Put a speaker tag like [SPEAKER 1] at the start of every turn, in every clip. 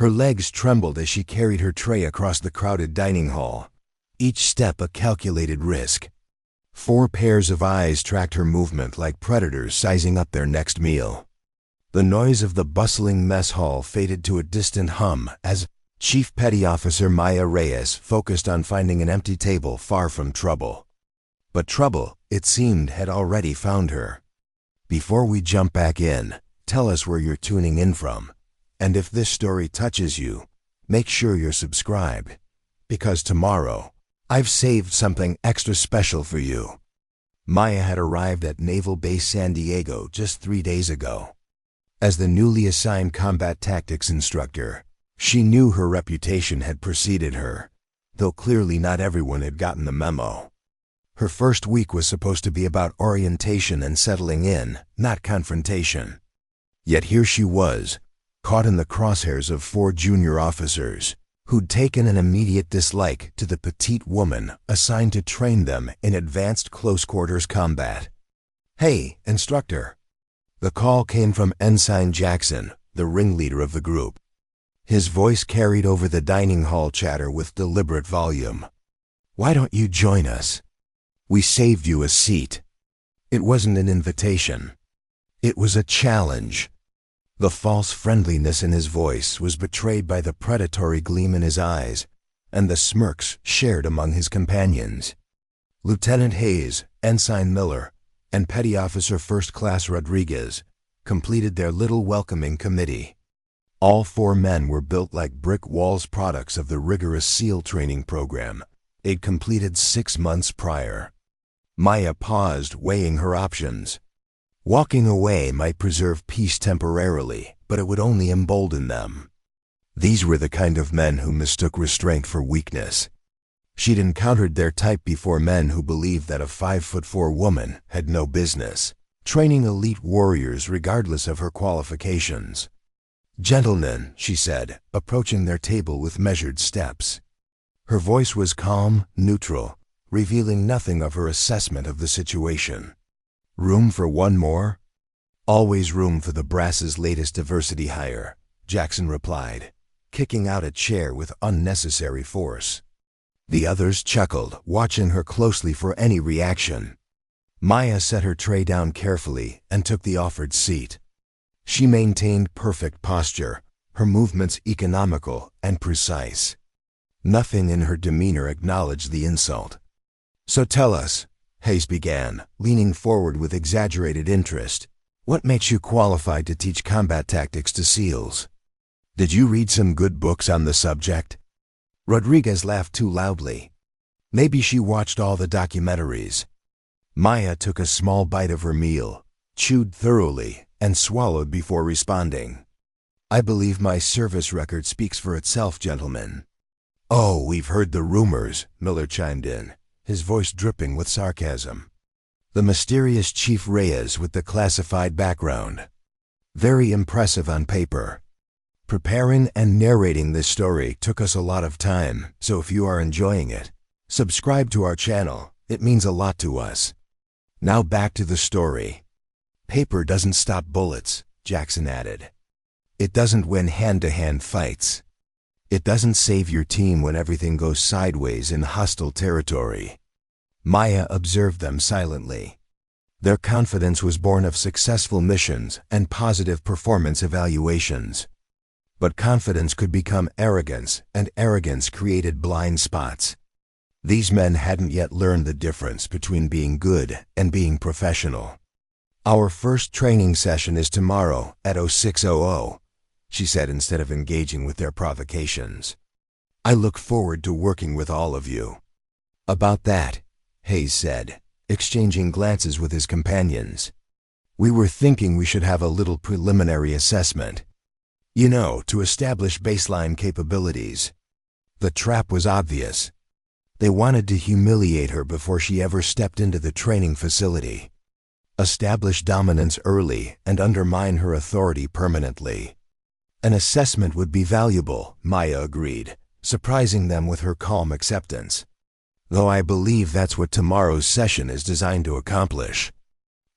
[SPEAKER 1] Her legs trembled as she carried her tray across the crowded dining hall, each step a calculated risk. 4 pairs of eyes tracked her movement like predators sizing up their next meal. The noise of the bustling mess hall faded to a distant hum as Chief Petty Officer Maya Reyes focused on finding an empty table far from trouble. But trouble, it seemed, had already found her. Before we jump back in, tell us where you're tuning in from. And if this story touches you, make sure you're subscribed. Because tomorrow, I've saved something extra special for you. Maya had arrived at Naval Base San Diego just 3 days ago. As the newly assigned combat tactics instructor, she knew her reputation had preceded her, though clearly not everyone had gotten the memo. Her first week was supposed to be about orientation and settling in, not confrontation. Yet here she was, caught in the crosshairs of 4 junior officers, who'd taken an immediate dislike to the petite woman assigned to train them in advanced close-quarters combat. "Hey, instructor." The call came from Ensign Jackson, the ringleader of the group. His voice carried over the dining hall chatter with deliberate volume. "Why don't you join us? We saved you a seat." It wasn't an invitation. It was a challenge. The false friendliness in his voice was betrayed by the predatory gleam in his eyes and the smirks shared among his companions. Lieutenant Reyes, Ensign Miller, and Petty Officer First Class Rodriguez completed their little welcoming committee. All 4 men were built like brick walls, products of the rigorous SEAL training program they'd completed 6 months prior. Maya paused, weighing her options. Walking away might preserve peace temporarily, but it would only embolden them. These were the kind of men who mistook restraint for weakness. She'd encountered their type before, men who believed that a 5'4" woman had no business training elite warriors regardless of her qualifications. "Gentlemen," she said, approaching their table with measured steps. Her voice was calm, neutral, revealing nothing of her assessment of the situation. "Room for one more?" "Always room for the brass's latest diversity hire," Jackson replied, kicking out a chair with unnecessary force. The others chuckled, watching her closely for any reaction. Maya set her tray down carefully and took the offered seat. She maintained perfect posture, her movements economical and precise. Nothing in her demeanor acknowledged the insult. "So tell us," Reyes began, leaning forward with exaggerated interest, "what makes you qualified to teach combat tactics to SEALs? Did you read some good books on the subject?" Rodriguez laughed too loudly. Maybe she watched all the documentaries. Maya took a small bite of her meal, chewed thoroughly, and swallowed before responding. "I believe my service record speaks for itself, gentlemen." "Oh, we've heard the rumors," Miller chimed in, his voice dripping with sarcasm. The mysterious Chief Reyes with the classified background. Very impressive on paper. Preparing and narrating this story took us a lot of time, so if you are enjoying it, subscribe to our channel. It means a lot to us. Now back to the story. "Paper doesn't stop bullets," Jackson added. "It doesn't win hand-to-hand fights. It doesn't save your team when everything goes sideways in hostile territory." Maya observed them silently. Their confidence was born of successful missions and positive performance evaluations. But confidence could become arrogance, and arrogance created blind spots. These men hadn't yet learned the difference between being good and being professional. "Our first training session is tomorrow at 0600, she said instead of engaging with their provocations. "I look forward to working with all of you." "About that," Reyes said, exchanging glances with his companions. "We were thinking we should have a little preliminary assessment. You know, to establish baseline capabilities." The trap was obvious. They wanted to humiliate her before she ever stepped into the training facility. Establish dominance early and undermine her authority permanently. An assessment would be valuable, Maya agreed, surprising them with her calm acceptance. "Though I believe that's what tomorrow's session is designed to accomplish."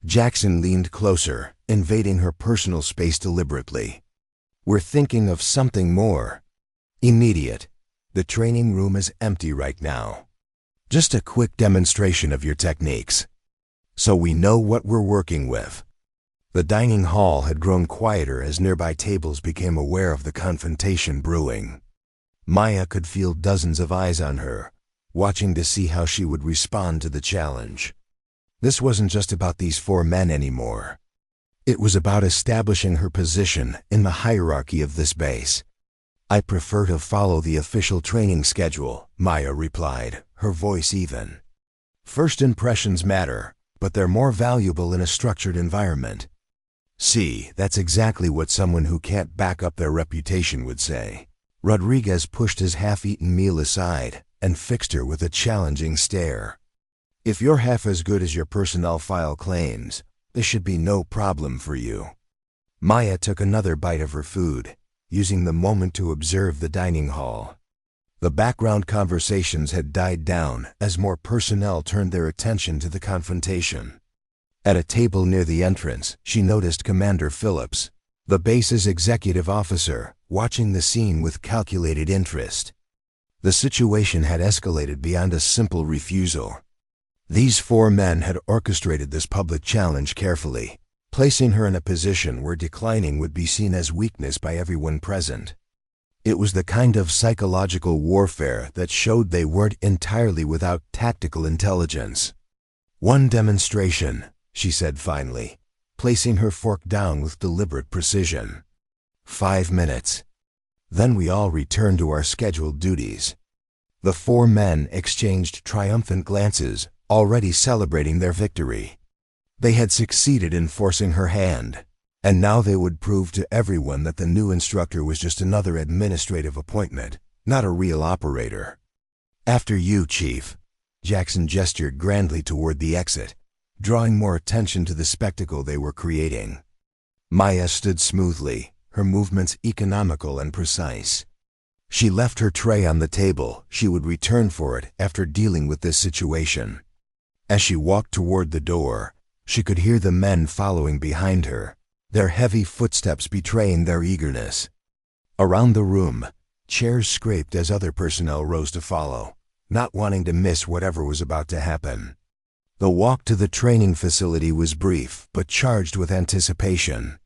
[SPEAKER 1] Jackson leaned closer, invading her personal space deliberately. We're thinking of something more immediate. The training room is empty right now. Just a quick demonstration of your techniques, so we know what we're working with." The dining hall had grown quieter as nearby tables became aware of the confrontation brewing. Maya could feel dozens of eyes on her, watching to see how she would respond to the challenge. This wasn't just about these 4 men anymore. It was about establishing her position in the hierarchy of this base. "I prefer to follow the official training schedule," Maya replied, her voice even. "First impressions matter, but they're more valuable in a structured environment." "See, that's exactly what someone who can't back up their reputation would say." Rodriguez pushed his half-eaten meal aside and fixed her with a challenging stare. "If you're half as good as your personnel file claims, this should be no problem for you." Maya took another bite of her food, using the moment to observe the dining hall. The background conversations had died down as more personnel turned their attention to the confrontation. At a table near the entrance, she noticed Commander Phillips, the base's executive officer, watching the scene with calculated interest. The situation had escalated beyond a simple refusal. These 4 men had orchestrated this public challenge carefully, placing her in a position where declining would be seen as weakness by everyone present. It was the kind of psychological warfare that showed they weren't entirely without tactical intelligence. "One demonstration," she said finally, placing her fork down with deliberate precision. 5 minutes. Then we all returned to our scheduled duties. The 4 men exchanged triumphant glances, already celebrating their victory. They had succeeded in forcing her hand, and now they would prove to everyone that the new instructor was just another administrative appointment, not a real operator. "After you, Chief." Jackson gestured grandly toward the exit, drawing more attention to the spectacle they were creating. Maya stood smoothly, her movements economical and precise. She left her tray on the table. She would return for it after dealing with this situation. As she walked toward the door, she could hear the men following behind her, their heavy footsteps betraying their eagerness. Around the room, chairs scraped as other personnel rose to follow, not wanting to miss whatever was about to happen. The walk to the training facility was brief, but charged with anticipation.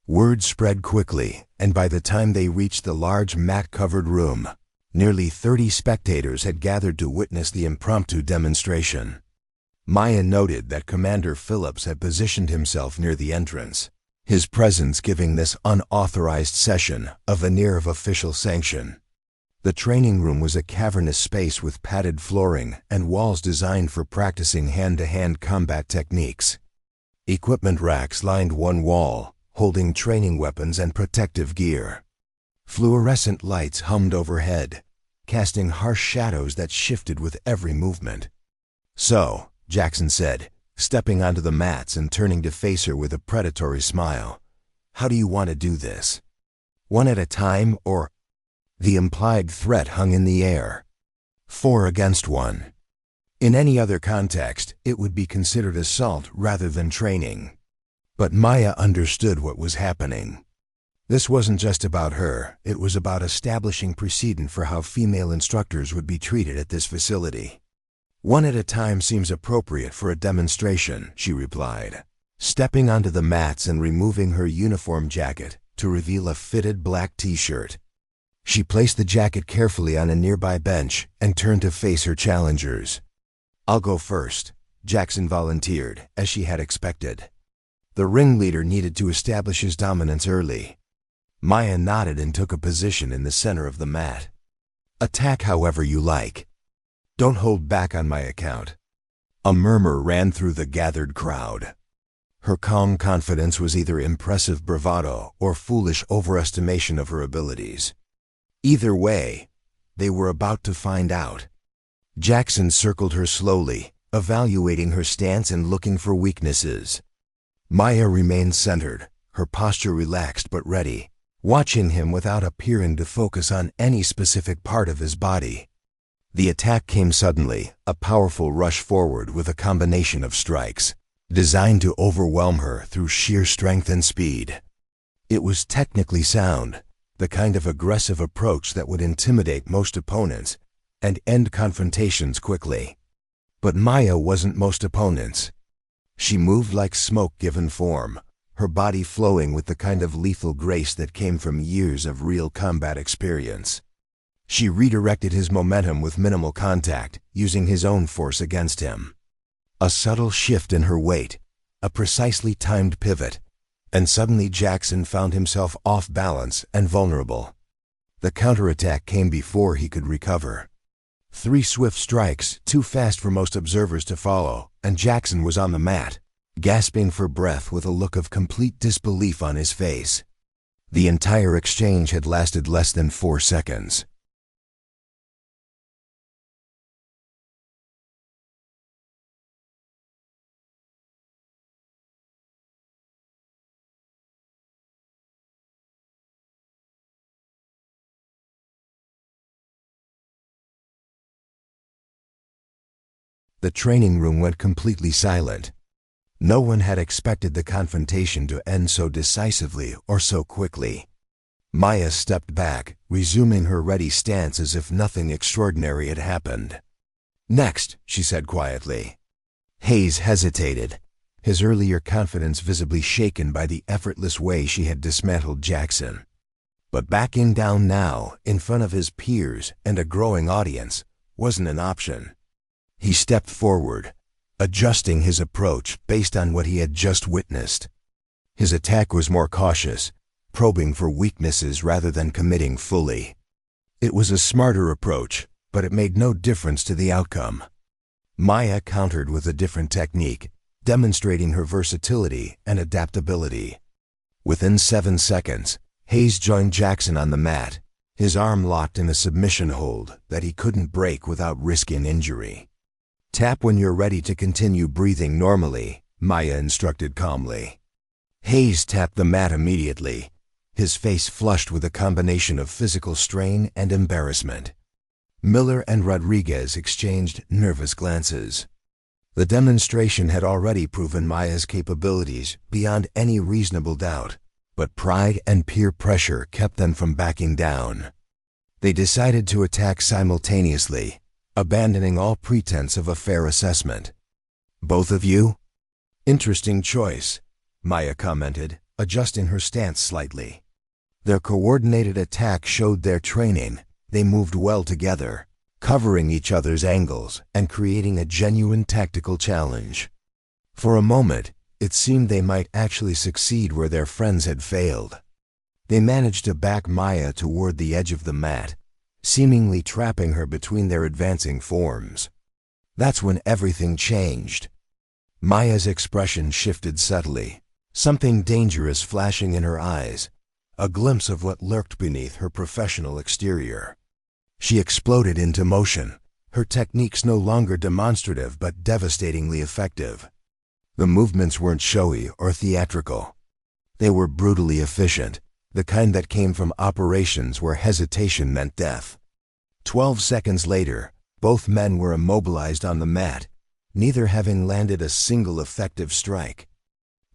[SPEAKER 1] Word spread quickly, and by the time they reached the large mat-covered room, nearly 30 spectators had gathered to witness the impromptu demonstration. Maya noted that Commander Phillips had positioned himself near the entrance, his presence giving this unauthorized session a veneer of official sanction. The training room was a cavernous space with padded flooring and walls designed for practicing hand-to-hand combat techniques. Equipment racks lined one wall, holding training weapons and protective gear. Fluorescent lights hummed overhead, casting harsh shadows that shifted with every movement. "So," Jackson said, stepping onto the mats and turning to face her with a predatory smile, "how do you want to do this? One at a time, or—" The implied threat hung in the air. 4 against 1. In any other context, it would be considered assault rather than training. But Maya understood what was happening. This wasn't just about her, it was about establishing precedent for how female instructors would be treated at this facility. "One at a time seems appropriate for a demonstration," she replied, stepping onto the mats and removing her uniform jacket to reveal a fitted black t-shirt. She placed the jacket carefully on a nearby bench and turned to face her challengers. "I'll go first," Jackson volunteered, as she had expected. The ringleader needed to establish his dominance early. Maya nodded and took a position in the center of the mat. "Attack however you like. Don't hold back on my account." A murmur ran through the gathered crowd. Her calm confidence was either impressive bravado or foolish overestimation of her abilities. Either way, they were about to find out. Jackson circled her slowly, evaluating her stance and looking for weaknesses. Maya remained centered, her posture relaxed but ready, watching him without appearing to focus on any specific part of his body. The attack came suddenly, a powerful rush forward with a combination of strikes, designed to overwhelm her through sheer strength and speed. It was technically sound, the kind of aggressive approach that would intimidate most opponents and end confrontations quickly. But Maya wasn't most opponents. She moved like smoke given form, her body flowing with the kind of lethal grace that came from years of real combat experience. She redirected his momentum with minimal contact, using his own force against him. A subtle shift in her weight, a precisely timed pivot, and suddenly Jackson found himself off balance and vulnerable. The counterattack came before he could recover. 3 swift strikes, too fast for most observers to follow, and Jackson was on the mat, gasping for breath with a look of complete disbelief on his face. The entire exchange had lasted less than 4 seconds. The training room went completely silent. No one had expected the confrontation to end so decisively or so quickly. Maya stepped back, resuming her ready stance as if nothing extraordinary had happened. "Next," she said quietly. Reyes hesitated, his earlier confidence visibly shaken by the effortless way she had dismantled Jackson. But backing down now, in front of his peers and a growing audience, wasn't an option. He stepped forward, adjusting his approach based on what he had just witnessed. His attack was more cautious, probing for weaknesses rather than committing fully. It was a smarter approach, but it made no difference to the outcome. Maya countered with a different technique, demonstrating her versatility and adaptability. Within 7 seconds, Reyes joined Jackson on the mat, his arm locked in a submission hold that he couldn't break without risking injury. "Tap when you're ready to continue breathing normally," Maya instructed calmly. Reyes tapped the mat immediately, his face flushed with a combination of physical strain and embarrassment. Miller and Rodriguez exchanged nervous glances. The demonstration had already proven Maya's capabilities beyond any reasonable doubt, but pride and peer pressure kept them from backing down. They decided to attack simultaneously, abandoning all pretense of a fair assessment. "Both of you?" "Interesting choice," Maya commented, adjusting her stance slightly. Their coordinated attack showed their training. They moved well together, covering each other's angles and creating a genuine tactical challenge. For a moment, it seemed they might actually succeed where their friends had failed. They managed to back Maya toward the edge of the mat, seemingly trapping her between their advancing forms. That's when everything changed. Maya's expression shifted subtly, something dangerous flashing in her eyes, a glimpse of what lurked beneath her professional exterior. She exploded into motion, her techniques no longer demonstrative but devastatingly effective. The movements weren't showy or theatrical. They were brutally efficient, the kind that came from operations where hesitation meant death. 12 seconds later, both men were immobilized on the mat, neither having landed a single effective strike.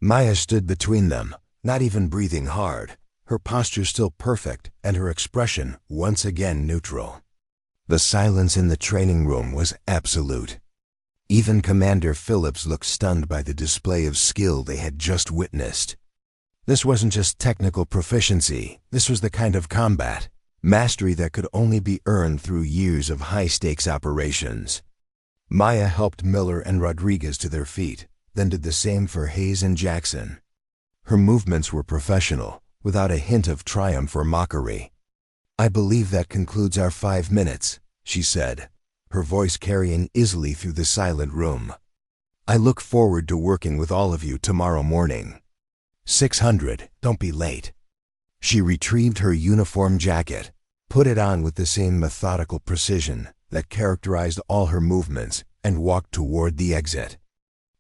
[SPEAKER 1] Maya stood between them, not even breathing hard, her posture still perfect and her expression once again neutral. The silence in the training room was absolute. Even Commander Phillips looked stunned by the display of skill they had just witnessed. This wasn't just technical proficiency, this was the kind of combat, mastery that could only be earned through years of high-stakes operations. Maya helped Miller and Rodriguez to their feet, then did the same for Reyes and Jackson. Her movements were professional, without a hint of triumph or mockery. "I believe that concludes our 5 minutes," she said, her voice carrying easily through the silent room. "I look forward to working with all of you tomorrow morning. 600, don't be late." She retrieved her uniform jacket, put it on with the same methodical precision that characterized all her movements, and walked toward the exit.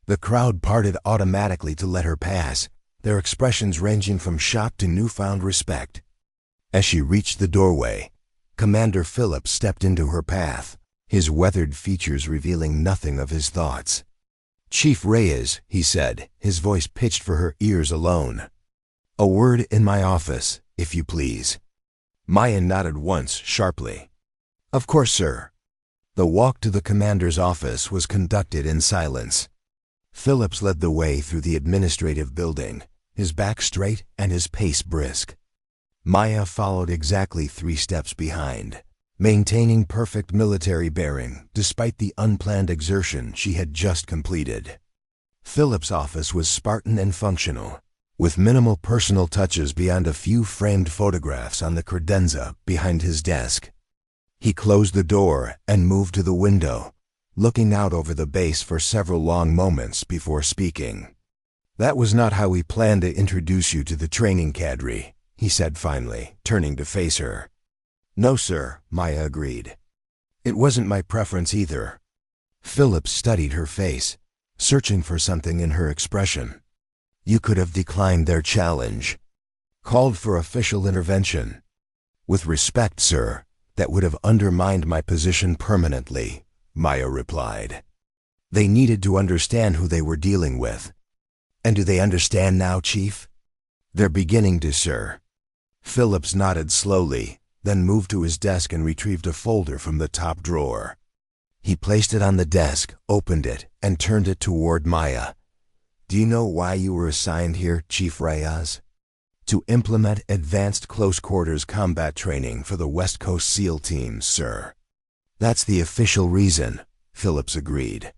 [SPEAKER 1] The crowd parted automatically to let her pass, their expressions ranging from shock to newfound respect. As she reached the doorway, Commander Phillips stepped into her path, his weathered features revealing nothing of his thoughts. "Chief Reyes," he said, his voice pitched for her ears alone. A word in my office, if you please. Maya nodded once sharply. Of course, sir. The walk to the commander's office was conducted in silence. Phillips led the way through the administrative building, his back straight and his pace brisk. Maya followed exactly 3 steps behind, maintaining perfect military bearing despite the unplanned exertion she had just completed. Phillips' office was Spartan and functional, with minimal personal touches beyond a few framed photographs on the credenza behind his desk. He closed the door and moved to the window, looking out over the base for several long moments before speaking. That was not how we planned to introduce you to the training cadre, he said finally, turning to face her. No, sir, Maya agreed. It wasn't my preference either. Phillips studied her face, searching for something in her expression. You could have declined their challenge, called for official intervention. With respect, sir, that would have undermined my position permanently, Maya replied. They needed to understand who they were dealing with. And do they understand now, Chief? They're beginning to, sir. Phillips nodded slowly, then moved to his desk and retrieved a folder from the top drawer. He placed it on the desk, opened it, and turned it toward Maya. Do you know why you were assigned here, Chief Reyes? To implement advanced close-quarters combat training for the West Coast SEAL teams, sir. That's the official reason, Phillips agreed.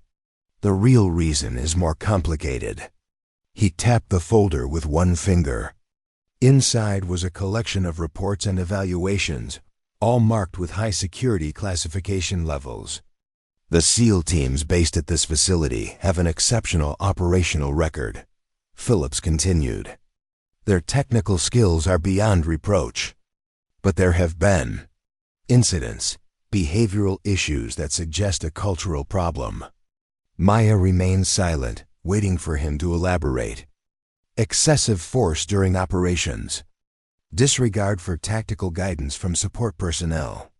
[SPEAKER 1] The real reason is more complicated. He tapped the folder with one finger. Inside was a collection of reports and evaluations, all marked with high security classification levels. The SEAL teams based at this facility have an exceptional operational record, Phillips continued. Their technical skills are beyond reproach. But there have been incidents, behavioral issues that suggest a cultural problem. Maya remained silent, waiting for him to elaborate. Excessive force during operations. Disregard for tactical guidance from support personnel.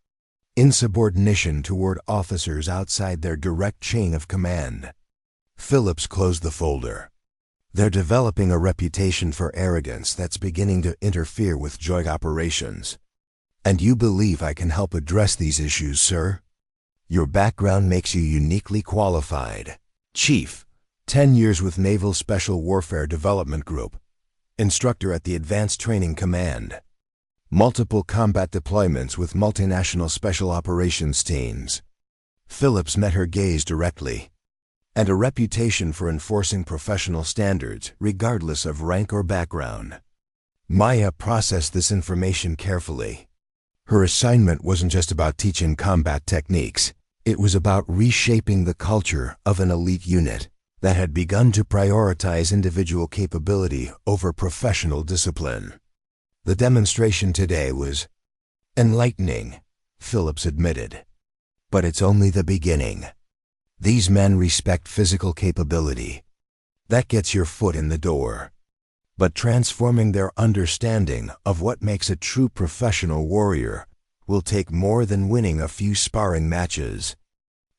[SPEAKER 1] Insubordination toward officers outside their direct chain of command. Phillips closed the folder. They're developing a reputation for arrogance that's beginning to interfere with joint operations. And you believe I can help address these issues, sir? Your background makes you uniquely qualified. Chief, 10 years with Naval Special Warfare Development Group. Instructor at the Advanced Training Command. Multiple combat deployments with multinational special operations teams. Phillips met her gaze directly. And a reputation for enforcing professional standards regardless of rank or background. Maya processed this information carefully. Her assignment wasn't just about teaching combat techniques. It was about reshaping the culture of an elite unit that had begun to prioritize individual capability over professional discipline. The demonstration today was enlightening, Phillips admitted. But it's only the beginning. These men respect physical capability. That gets your foot in the door. But transforming their understanding of what makes a true professional warrior will take more than winning a few sparring matches.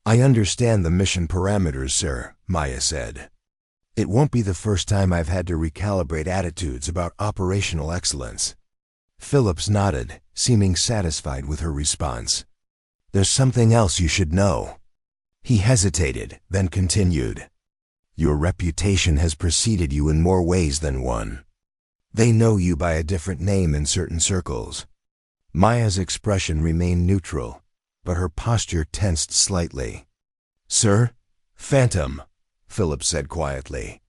[SPEAKER 1] I understand the mission parameters, sir, Maya said. It won't be the first time I've had to recalibrate attitudes about operational excellence. Phillips nodded, seeming satisfied with her response. There's something else you should know. He hesitated, then continued. Your reputation has preceded you in more ways than one. They know you by a different name in certain circles. Maya's expression remained neutral, but her posture tensed slightly. Sir? Phantom, Phillips said quietly.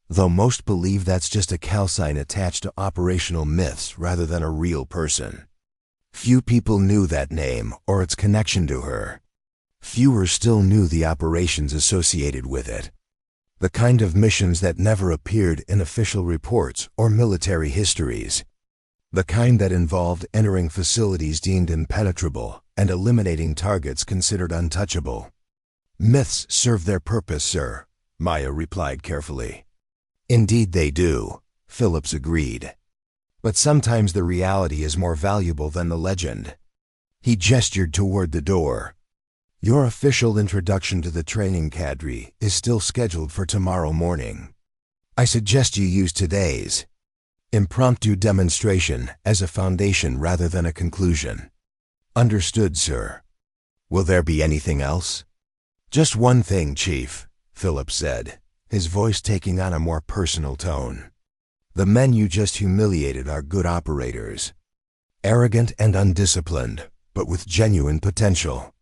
[SPEAKER 1] Though most believe that's just a calcine attached to operational myths rather than a real person. Few people knew that name or its connection to her. Fewer still knew the operations associated with it. The kind of missions that never appeared in official reports or military histories. The kind that involved entering facilities deemed impenetrable and eliminating targets considered untouchable. Myths serve their purpose, sir, Maya replied carefully. Indeed they do, Phillips agreed. But sometimes the reality is more valuable than the legend. He gestured toward the door. Your official introduction to the training cadre is still scheduled for tomorrow morning. I suggest you use today's. Impromptu demonstration as a foundation rather than a conclusion. Understood, sir. Will there be anything else? Just one thing, Chief, Philip said, his voice taking on a more personal tone. The men you just humiliated are good operators. Arrogant and undisciplined, but with genuine potential.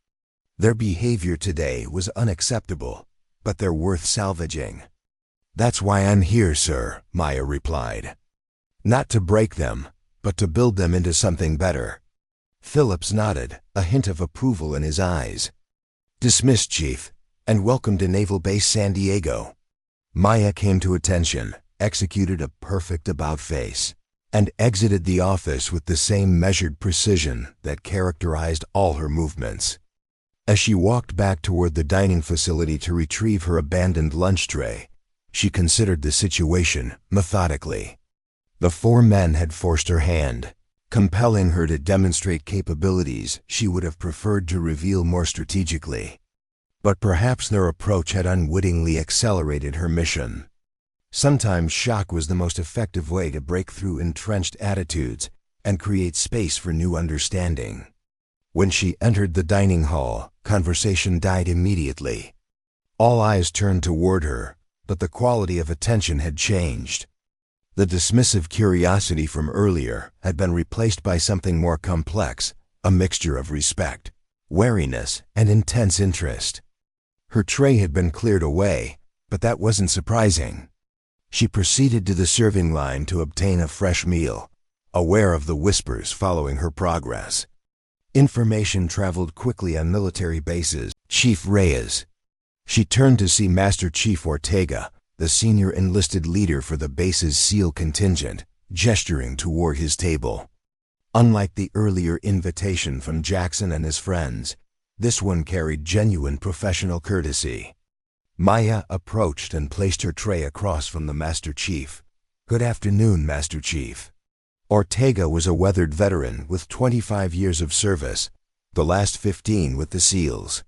[SPEAKER 1] Their behavior today was unacceptable, but they're worth salvaging. That's why I'm here, sir, Maya replied. Not to break them, but to build them into something better. Phillips nodded, a hint of approval in his eyes. Dismissed, Chief, and welcome to Naval Base San Diego. Maya came to attention, executed a perfect about-face, and exited the office with the same measured precision that characterized all her movements. As she walked back toward the dining facility to retrieve her abandoned lunch tray, she considered the situation methodically. The four men had forced her hand, compelling her to demonstrate capabilities she would have preferred to reveal more strategically. But perhaps their approach had unwittingly accelerated her mission. Sometimes shock was the most effective way to break through entrenched attitudes and create space for new understanding. When she entered the dining hall, conversation died immediately. All eyes turned toward her, but the quality of attention had changed. The dismissive curiosity from earlier had been replaced by something more complex, a mixture of respect, wariness, and intense interest. Her tray had been cleared away, but that wasn't surprising. She proceeded to the serving line to obtain a fresh meal, aware of the whispers following her progress. Information traveled quickly on military bases. Chief Reyes. She turned to see Master Chief Ortega, the senior enlisted leader for the base's SEAL contingent, gesturing toward his table. Unlike the earlier invitation from Jackson and his friends, this one carried genuine professional courtesy. Maya approached and placed her tray across from the Master Chief. Good afternoon, Master Chief. Ortega was a weathered veteran with 25 years of service, the last 15 with the SEALs.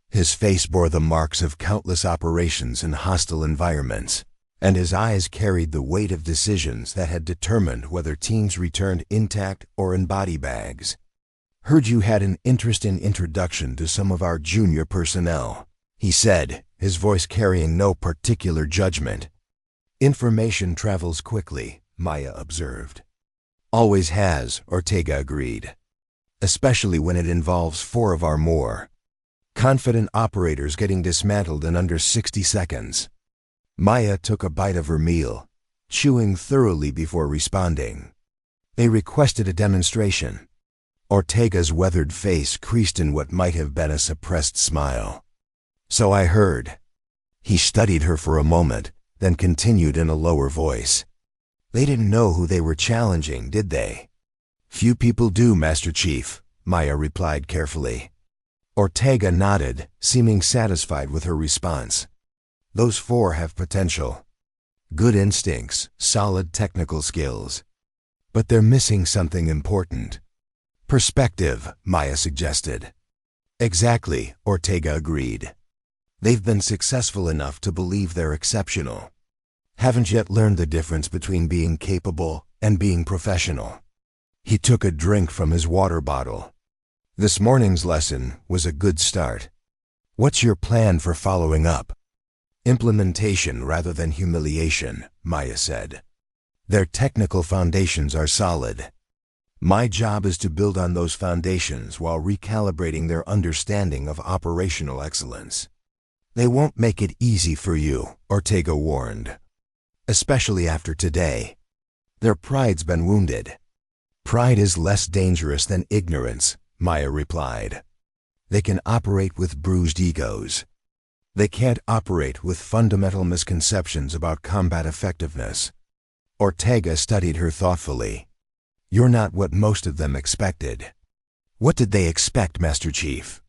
[SPEAKER 1] His face bore the marks of countless operations in hostile environments, and his eyes carried the weight of decisions that had determined whether teams returned intact or in body bags. Heard you had an interest in introduction to some of our junior personnel, he said, his voice carrying no particular judgment. Information travels quickly, Maya observed. Always has, Ortega agreed. Especially when it involves 4 or more. Confident operators getting dismantled in under 60 seconds. Maya took a bite of her meal, chewing thoroughly before responding. They requested a demonstration. Ortega's weathered face creased in what might have been a suppressed smile. So I heard. He studied her for a moment, then continued in a lower voice. They didn't know who they were challenging, did they? Few people do, Master Chief, Maya replied carefully. Ortega nodded, seeming satisfied with her response. Those 4 have potential. Good instincts, solid technical skills. But they're missing something important. Perspective, Maya suggested. Exactly, Ortega agreed. They've been successful enough to believe they're exceptional. Haven't yet learned the difference between being capable and being professional. He took a drink from his water bottle. This morning's lesson was a good start. What's your plan for following up? Implementation rather than humiliation, Maya said. Their technical foundations are solid. My job is to build on those foundations while recalibrating their understanding of operational excellence. They won't make it easy for you, Ortega warned. Especially after today. Their pride's been wounded. Pride is less dangerous than ignorance, Maya replied. They can operate with bruised egos. They can't operate with fundamental misconceptions about combat effectiveness. Ortega studied her thoughtfully. You're not what most of them expected. What did they expect, Master Chief?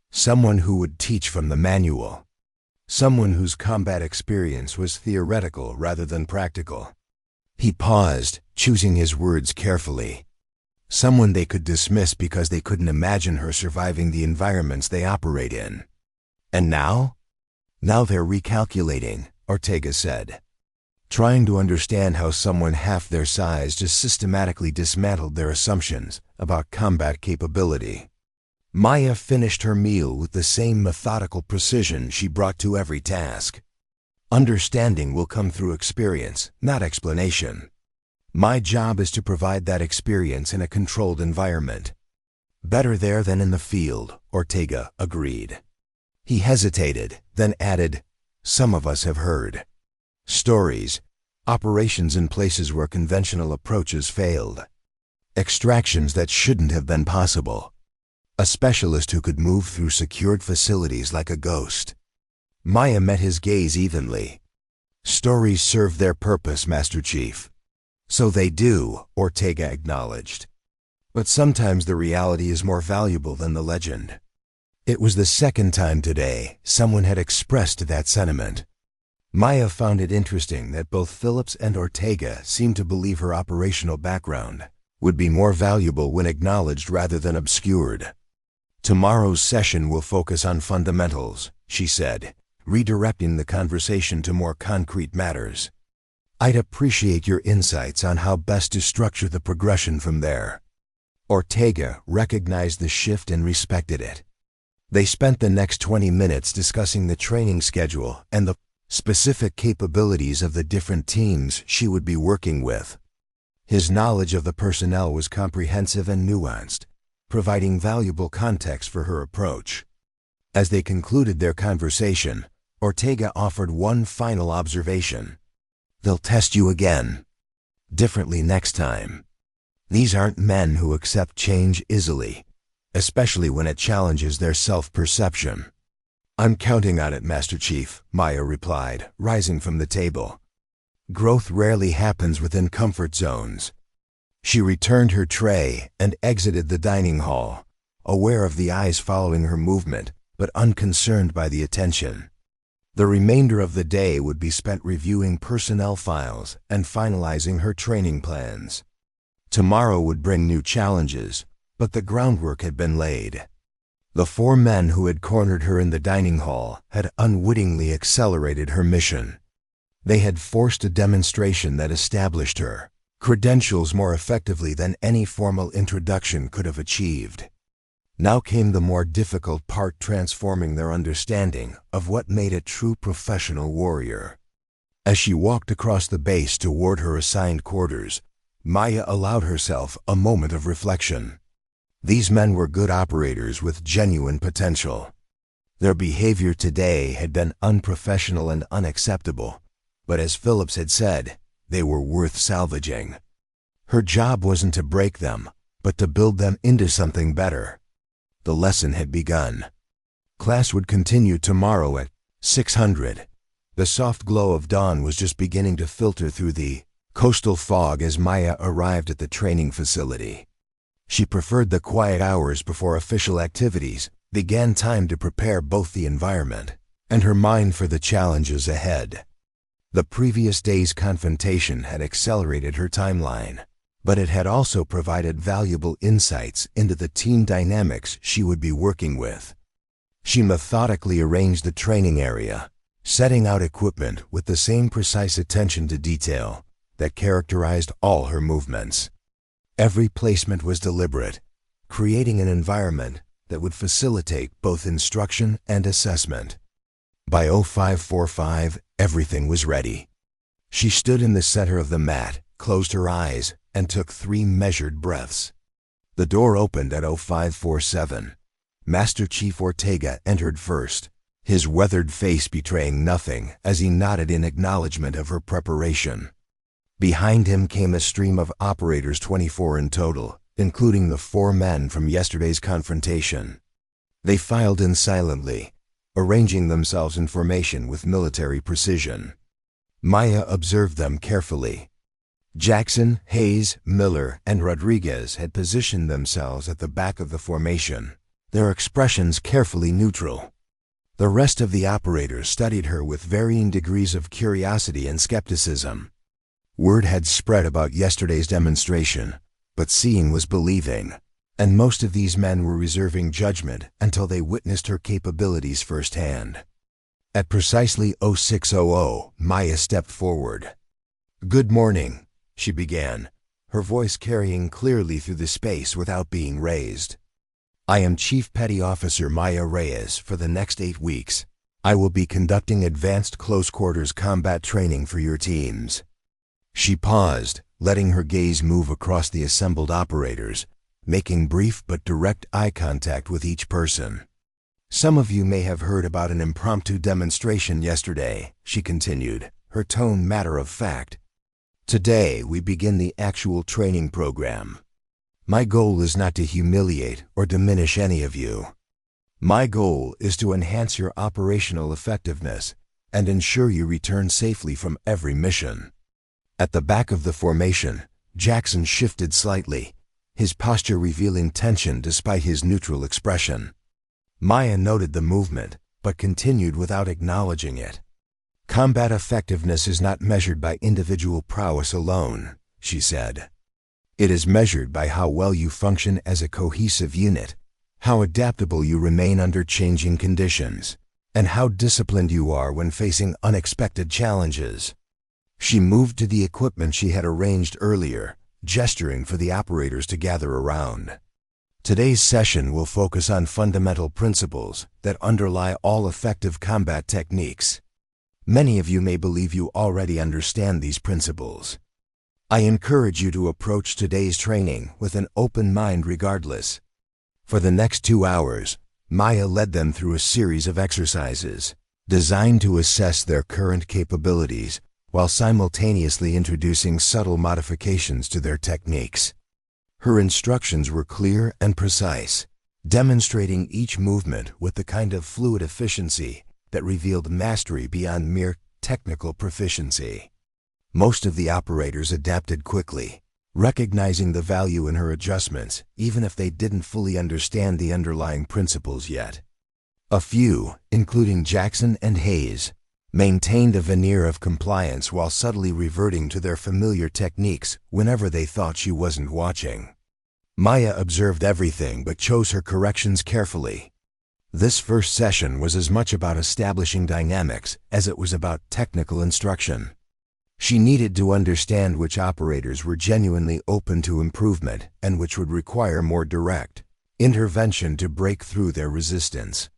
[SPEAKER 1] Someone who would teach from the manual. Someone whose combat experience was theoretical rather than practical. He paused, choosing his words carefully. Someone they could dismiss because they couldn't imagine her surviving the environments they operate in. And now? Now they're recalculating, Ortega said. trying to understand how someone half their size just systematically dismantled their assumptions about combat capability. Maya finished her meal with the same methodical precision she brought to every task. Understanding will come through experience, not explanation. My job is to provide that experience in a controlled environment. Better there than in the field, Ortega agreed. He hesitated, then added, "Some of us have heard stories, operations in places where conventional approaches failed, extractions that shouldn't have been possible, a specialist who could move through secured facilities like a ghost." Maya met his gaze evenly. "Stories serve their purpose, Master Chief." "So they do," Ortega acknowledged. "But sometimes the reality is more valuable than the legend." It was the second time today someone had expressed that sentiment. Maya found it interesting that both Phillips and Ortega seemed to believe her operational background would be more valuable when acknowledged rather than obscured. "Tomorrow's session will focus on fundamentals," she said, redirecting the conversation to more concrete matters. "I'd appreciate your insights on how best to structure the progression from there." Ortega recognized the shift and respected it. They spent the next 20 minutes discussing the training schedule and the specific capabilities of the different teams she would be working with. His knowledge of the personnel was comprehensive and nuanced, providing valuable context for her approach. As they concluded their conversation, Ortega offered one final observation. "They'll test you again. Differently next time. These aren't men who accept change easily, especially when it challenges their self-perception." "I'm counting on it, Master Chief," Maya replied, rising from the table. "Growth rarely happens within comfort zones." She returned her tray and exited the dining hall, aware of the eyes following her movement, but unconcerned by the attention. The remainder of the day would be spent reviewing personnel files and finalizing her training plans. Tomorrow would bring new challenges, but the groundwork had been laid. The 4 men who had cornered her in the dining hall had unwittingly accelerated her mission. They had forced a demonstration that established her credentials more effectively than any formal introduction could have achieved. Now came the more difficult part, transforming their understanding of what made a true professional warrior. As she walked across the base toward her assigned quarters, Maya allowed herself a moment of reflection. These men were good operators with genuine potential. Their behavior today had been unprofessional and unacceptable, but as Phillips had said, they were worth salvaging. Her job wasn't to break them, but to build them into something better. The lesson had begun. Class would continue tomorrow at 600. The soft glow of dawn was just beginning to filter through the coastal fog as Maya arrived at the training facility. She preferred the quiet hours before official activities began, time to prepare both the environment and her mind for the challenges ahead. The previous day's confrontation had accelerated her timeline, but it had also provided valuable insights into the team dynamics she would be working with. She methodically arranged the training area, setting out equipment with the same precise attention to detail that characterized all her movements. Every placement was deliberate, creating an environment that would facilitate both instruction and assessment. By 0545, everything was ready. She stood in the center of the mat, closed her eyes, and took 3 measured breaths. The door opened at 0547. Master Chief Ortega entered first, his weathered face betraying nothing as he nodded in acknowledgement of her preparation. Behind him came a stream of operators, 24 in total, including the 4 men from yesterday's confrontation. They filed in silently, arranging themselves in formation with military precision. Maya observed them carefully. Jackson, Hayes, Miller, and Rodriguez had positioned themselves at the back of the formation, their expressions carefully neutral. The rest of the operators studied her with varying degrees of curiosity and skepticism. Word had spread about yesterday's demonstration, but seeing was believing, and most of these men were reserving judgment until they witnessed her capabilities firsthand. At precisely 0600, Maya stepped forward. Good morning, she began, her voice carrying clearly through the space without being raised. I am Chief Petty Officer Maya Reyes. For the next 8 weeks, I will be conducting advanced close-quarters combat training for your teams. She paused, letting her gaze move across the assembled operators, making brief but direct eye contact with each person. Some of you may have heard about an impromptu demonstration yesterday, she continued, her tone matter of fact. Today, we begin the actual training program. My goal is not to humiliate or diminish any of you. My goal is to enhance your operational effectiveness and ensure you return safely from every mission. At the back of the formation, Jackson shifted slightly, his posture revealing tension despite his neutral expression. Maya noted the movement, but continued without acknowledging it. Combat effectiveness is not measured by individual prowess alone, she said. It is measured by how well you function as a cohesive unit, how adaptable you remain under changing conditions, and how disciplined you are when facing unexpected challenges. She moved to the equipment she had arranged earlier, gesturing for the operators to gather around. Today's session will focus on fundamental principles that underlie all effective combat techniques. Many of you may believe you already understand these principles. I encourage you to approach today's training with an open mind regardless. For the next 2 hours, Maya led them through a series of exercises designed to assess their current capabilities while simultaneously introducing subtle modifications to their techniques. Her instructions were clear and precise, demonstrating each movement with the kind of fluid efficiency that revealed mastery beyond mere technical proficiency. Most of the operators adapted quickly, recognizing the value in her adjustments, even if they didn't fully understand the underlying principles yet. A few, including Jackson and Reyes, maintained a veneer of compliance while subtly reverting to their familiar techniques whenever they thought she wasn't watching. Maya observed everything but chose her corrections carefully. This first session was as much about establishing dynamics as it was about technical instruction. She needed to understand which operators were genuinely open to improvement and which would require more direct intervention to break through their resistance.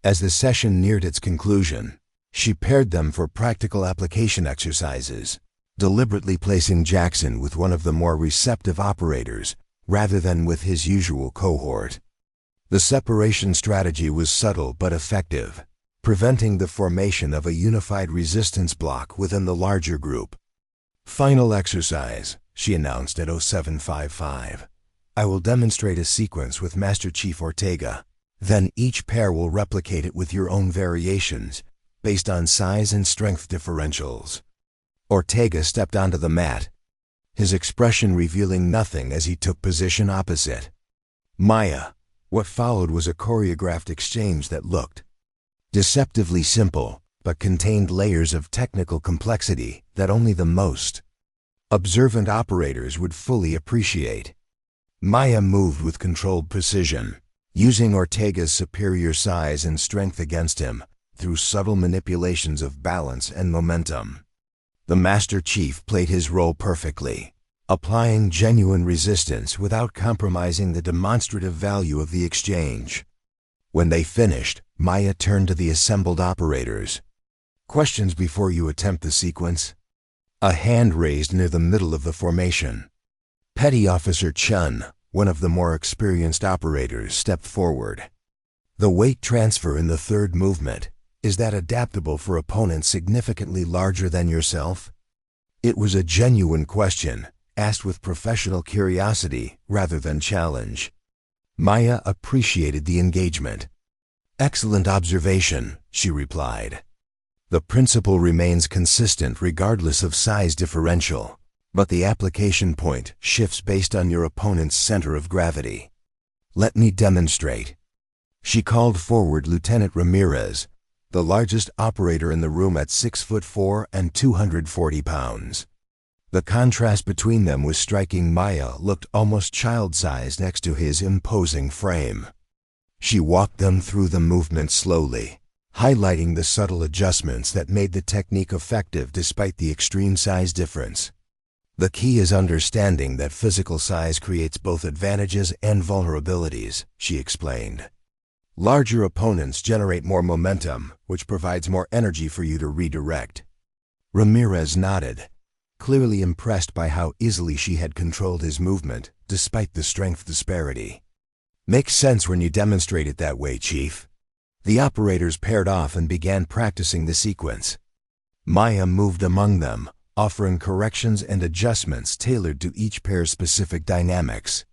[SPEAKER 1] As the session neared its conclusion, she paired them for practical application exercises, deliberately placing Jackson with one of the more receptive operators rather than with his usual cohort. The separation strategy was subtle but effective, preventing the formation of a unified resistance block within the larger group. Final exercise, she announced at 0755. I will demonstrate a sequence with Master Chief Ortega. Then each pair will replicate it with your own variations, based on size and strength differentials. Ortega stepped onto the mat, his expression revealing nothing as he took position opposite Maya. What followed was a choreographed exchange that looked deceptively simple, but contained layers of technical complexity that only the most observant operators would fully appreciate. Maya moved with controlled precision, using Ortega's superior size and strength against him through subtle manipulations of balance and momentum. The Master Chief played his role perfectly, applying genuine resistance without compromising the demonstrative value of the exchange. When they finished, Maya turned to the assembled operators. Questions before you attempt the sequence? A hand raised near the middle of the formation. Petty Officer Chun, one of the more experienced operators, stepped forward. The weight transfer in the third movement, is that adaptable for opponents significantly larger than yourself? It was a genuine question, asked with professional curiosity rather than challenge. Maya appreciated the engagement. Excellent observation, she replied. The principle remains consistent regardless of size differential, but the application point shifts based on your opponent's center of gravity. Let me demonstrate. She called forward Lieutenant Ramirez, the largest operator in the room at 6'4" and 240 pounds. The contrast between them was striking. Maya looked almost child-sized next to his imposing frame. She walked them through the movement slowly, highlighting the subtle adjustments that made the technique effective despite the extreme size difference. The key is understanding that physical size creates both advantages and vulnerabilities, she explained. Larger opponents generate more momentum, which provides more energy for you to redirect. Ramirez nodded, clearly impressed by how easily she had controlled his movement, despite the strength disparity. Makes sense when you demonstrate it that way, Chief. The operators paired off and began practicing the sequence. Maya moved among them, offering corrections and adjustments tailored to each pair's specific dynamics.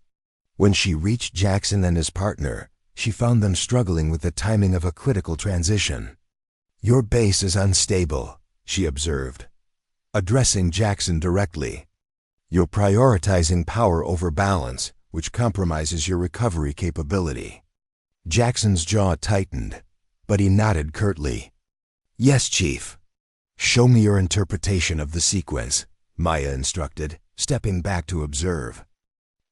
[SPEAKER 1] When she reached Jackson and his partner, she found them struggling with the timing of a critical transition. "Your base is unstable," she observed, addressing Jackson directly. "You're prioritizing power over balance, which compromises your recovery capability." Jackson's jaw tightened, but he nodded curtly. "Yes, Chief." "Show me your interpretation of the sequence," Maya instructed, stepping back to observe.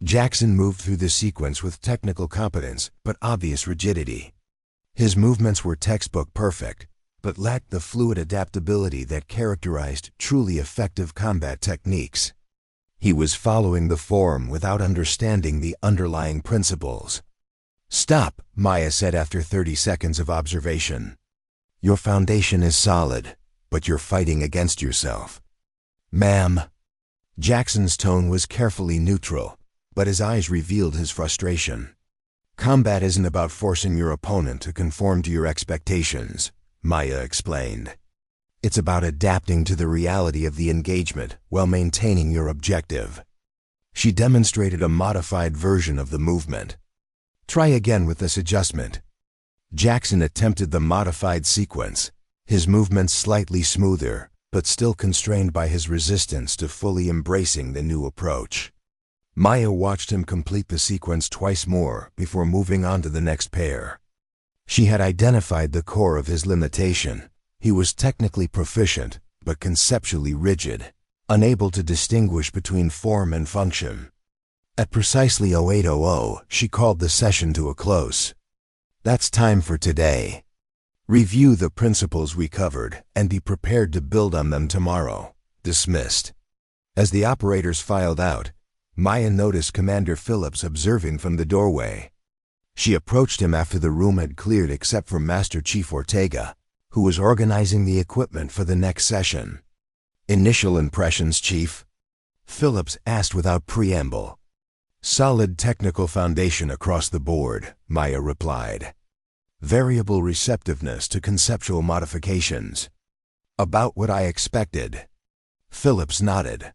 [SPEAKER 1] Jackson moved through the sequence with technical competence but obvious rigidity. His movements were textbook perfect, but lacked the fluid adaptability that characterized truly effective combat techniques. He was following the form without understanding the underlying principles. "Stop," Maya said after 30 seconds of observation. "Your foundation is solid, but you're fighting against yourself." "Ma'am." Jackson's tone was carefully neutral, but his eyes revealed his frustration. "Combat isn't about forcing your opponent to conform to your expectations," Maya explained. "It's about adapting to the reality of the engagement while maintaining your objective." She demonstrated a modified version of the movement. "Try again with this adjustment." Jackson attempted the modified sequence, his movements slightly smoother, but still constrained by his resistance to fully embracing the new approach. Maya watched him complete the sequence twice more before moving on to the next pair. She had identified the core of his limitation. He was technically proficient, but conceptually rigid, unable to distinguish between form and function. At precisely 0800, she called the session to a close. "That's time for today. Review the principles we covered and be prepared to build on them tomorrow." Dismissed. As the operators filed out, Maya noticed Commander Phillips observing from the doorway. She approached him after the room had cleared except for Master Chief Ortega, who was organizing the equipment for the next session. "Initial impressions, Chief?" Phillips asked without preamble. "Solid technical foundation across the board," Maya replied. "Variable receptiveness to conceptual modifications." "About what I expected." Phillips nodded.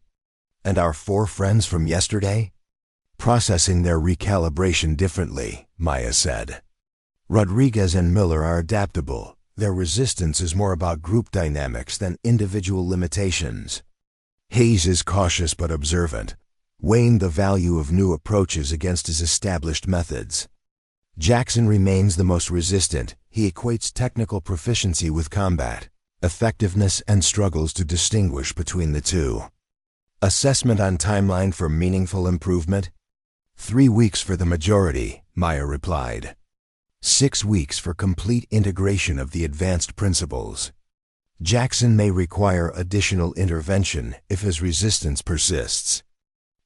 [SPEAKER 1] "And our 4 friends from yesterday?" "Processing their recalibration differently," Maya said. "Rodriguez and Miller are adaptable. Their resistance is more about group dynamics than individual limitations. Reyes is cautious but observant, weighing the value of new approaches against his established methods. Jackson remains the most resistant. He equates technical proficiency with combat effectiveness and struggles to distinguish between the two." "Assessment on timeline for meaningful improvement?" 3 weeks for the majority, Maya replied. 6 weeks for complete integration of the advanced principles. Jackson may require additional intervention if his resistance persists.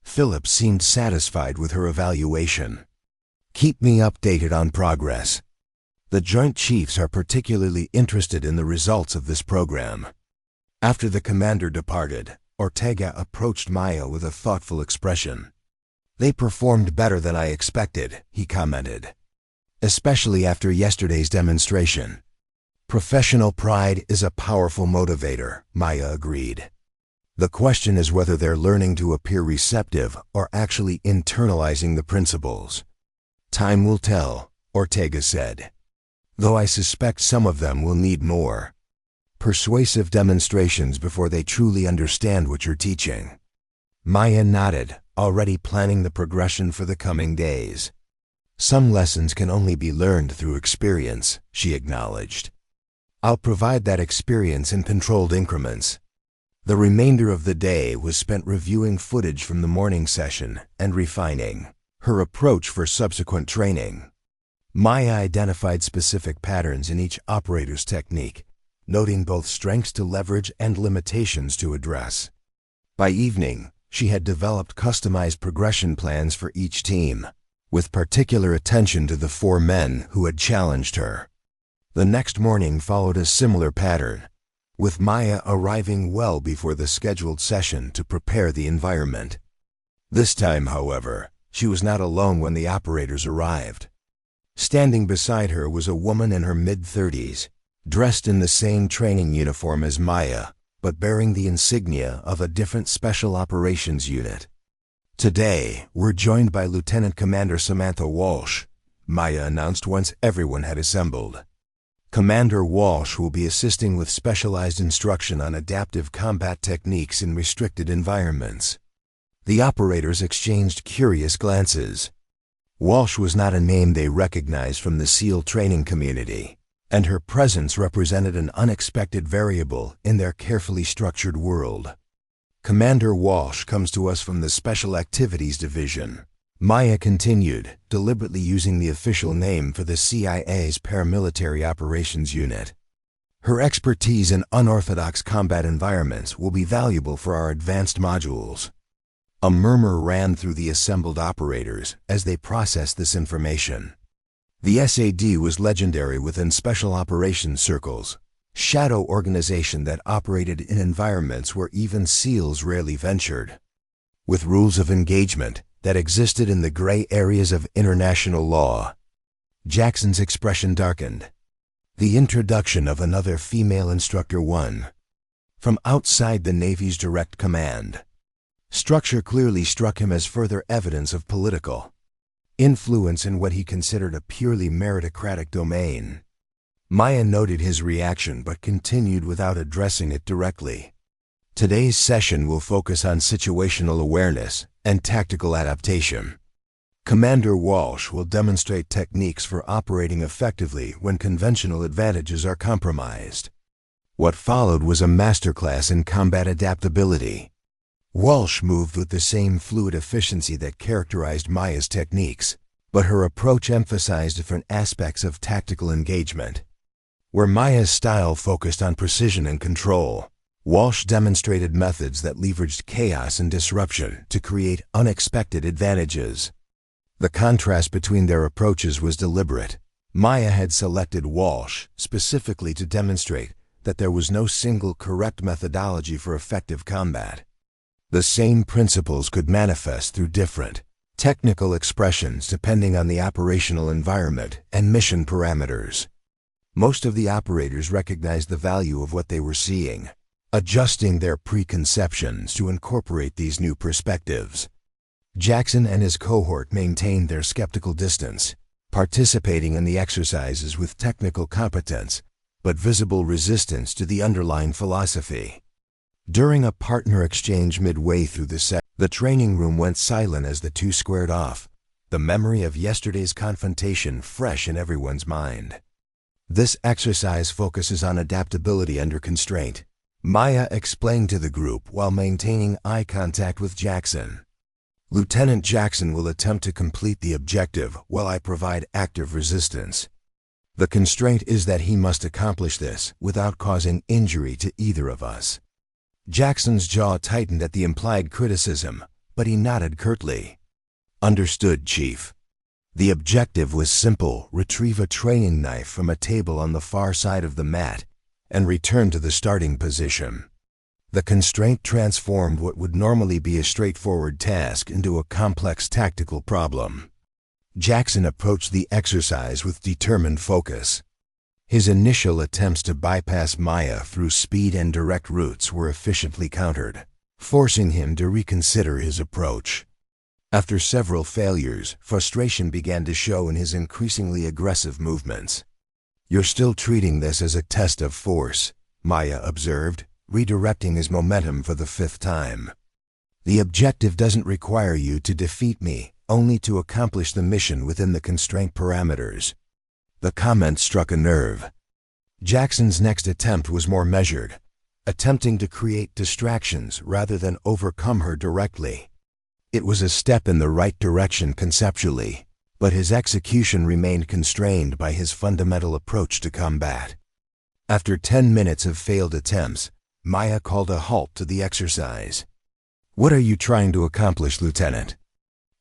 [SPEAKER 1] Phillips seemed satisfied with her evaluation. "Keep me updated on progress." The Joint Chiefs are particularly interested in the results of this program. After the commander departed, Ortega approached Maya with a thoughtful expression. "They performed better than I expected," he commented. "Especially after yesterday's demonstration." "Professional pride is a powerful motivator," Maya agreed. "The question is whether they're learning to appear receptive or actually internalizing the principles." "Time will tell," Ortega said. "Though I suspect some of them will need more persuasive demonstrations before they truly understand what you're teaching." Maya nodded, already planning the progression for the coming days. "Some lessons can only be learned through experience," she acknowledged. "I'll provide that experience in controlled increments." The remainder of the day was spent reviewing footage from the morning session and refining her approach for subsequent training. Maya identified specific patterns in each operator's technique, noting both strengths to leverage and limitations to address. By evening, she had developed customized progression plans for each team, with particular attention to the 4 men who had challenged her. The next morning followed a similar pattern, with Maya arriving well before the scheduled session to prepare the environment. This time, however, she was not alone when the operators arrived. Standing beside her was a woman in her mid-30s, dressed in the same training uniform as Maya, but bearing the insignia of a different Special Operations unit. "Today, we're joined by Lieutenant Commander Samantha Walsh," Maya announced once everyone had assembled. "Commander Walsh will be assisting with specialized instruction on adaptive combat techniques in restricted environments." The operators exchanged curious glances. Walsh was not a name they recognized from the SEAL training community, and her presence represented an unexpected variable in their carefully structured world. "Commander Walsh comes to us from the Special Activities Division," Maya continued, deliberately using the official name for the CIA's Paramilitary Operations Unit. "Her expertise in unorthodox combat environments will be valuable for our advanced modules." A murmur ran through the assembled operators as they processed this information. The SAD was legendary within Special Operations circles, shadow organization that operated in environments where even SEALs rarely ventured. With rules of engagement that existed in the gray areas of international law. Jackson's expression darkened. The introduction of another female instructor won. From outside the Navy's direct command. Structure clearly struck him as further evidence of political influence in what he considered a purely meritocratic domain. Maya noted his reaction but continued without addressing it directly. "Today's session will focus on situational awareness and tactical adaptation. Commander Walsh will demonstrate techniques for operating effectively when conventional advantages are compromised." What followed was a masterclass in combat adaptability. Walsh moved with the same fluid efficiency that characterized Maya's techniques, but her approach emphasized different aspects of tactical engagement. Where Maya's style focused on precision and control, Walsh demonstrated methods that leveraged chaos and disruption to create unexpected advantages. The contrast between their approaches was deliberate. Maya had selected Walsh specifically to demonstrate that there was no single correct methodology for effective combat. The same principles could manifest through different technical expressions depending on the operational environment and mission parameters. Most of the operators recognized the value of what they were seeing, adjusting their preconceptions to incorporate these new perspectives. Jackson and his cohort maintained their skeptical distance, participating in the exercises with technical competence, but visible resistance to the underlying philosophy. During a partner exchange midway through the set, the training room went silent as the two squared off, the memory of yesterday's confrontation fresh in everyone's mind. "This exercise focuses on adaptability under constraint," Maya explained to the group while maintaining eye contact with Jackson. "Lieutenant Jackson will attempt to complete the objective while I provide active resistance. The constraint is that he must accomplish this without causing injury to either of us." Jackson's jaw tightened at the implied criticism, but he nodded curtly. "Understood, Chief." The objective was simple: retrieve a training knife from a table on the far side of the mat and return to the starting position. The constraint transformed what would normally be a straightforward task into a complex tactical problem. Jackson approached the exercise with determined focus. His initial attempts to bypass Maya through speed and direct routes were efficiently countered, forcing him to reconsider his approach. After several failures, frustration began to show in his increasingly aggressive movements. "You're still treating this as a test of force," Maya observed, redirecting his momentum for the 5th time. "The objective doesn't require you to defeat me, only to accomplish the mission within the constraint parameters." The comment struck a nerve. Jackson's next attempt was more measured, attempting to create distractions rather than overcome her directly. It was a step in the right direction conceptually, but his execution remained constrained by his fundamental approach to combat. After 10 minutes of failed attempts, Maya called a halt to the exercise. "What are you trying to accomplish, Lieutenant?"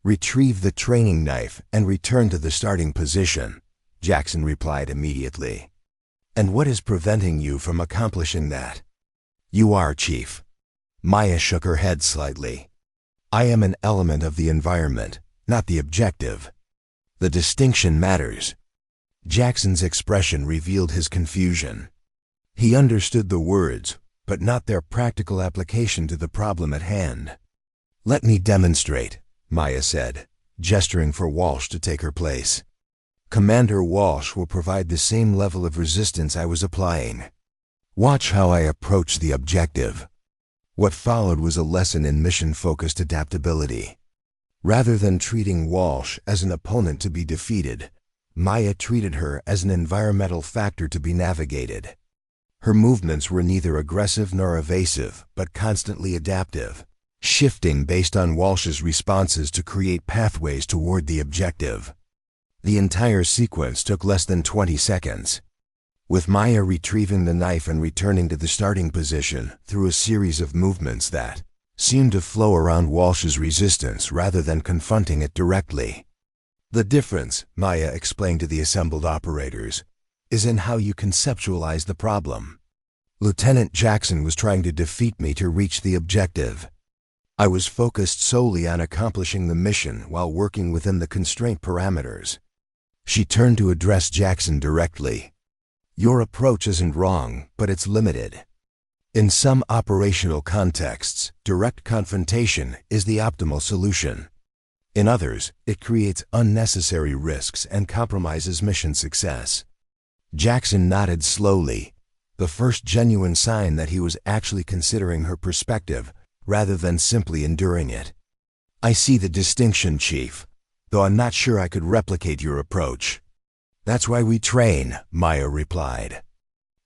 [SPEAKER 1] "Retrieve the training knife and return to the starting position," Jackson replied immediately. "And what is preventing you from accomplishing that?" "You are, Chief." Maya shook her head slightly. "I am an element of the environment, not the objective. The distinction matters." Jackson's expression revealed his confusion. He understood the words, but not their practical application to the problem at hand. "Let me demonstrate," Maya said, gesturing for Walsh to take her place. "Commander Walsh will provide the same level of resistance I was applying. Watch how I approach the objective." What followed was a lesson in mission-focused adaptability. Rather than treating Walsh as an opponent to be defeated, Maya treated her as an environmental factor to be navigated. Her movements were neither aggressive nor evasive, but constantly adaptive, shifting based on Walsh's responses to create pathways toward the objective. The entire sequence took less than 20 seconds, with Maya retrieving the knife and returning to the starting position through a series of movements that seemed to flow around Walsh's resistance rather than confronting it directly. "The difference," Maya explained to the assembled operators, "is in how you conceptualize the problem. Lieutenant Jackson was trying to defeat me to reach the objective. I was focused solely on accomplishing the mission while working within the constraint parameters." She turned to address Jackson directly. "Your approach isn't wrong, but it's limited. In some operational contexts, direct confrontation is the optimal solution. In others, it creates unnecessary risks and compromises mission success." Jackson nodded slowly, the first genuine sign that he was actually considering her perspective rather than simply enduring it. "I see the distinction, Chief, though I'm not sure I could replicate your approach." "That's why we train," Maya replied.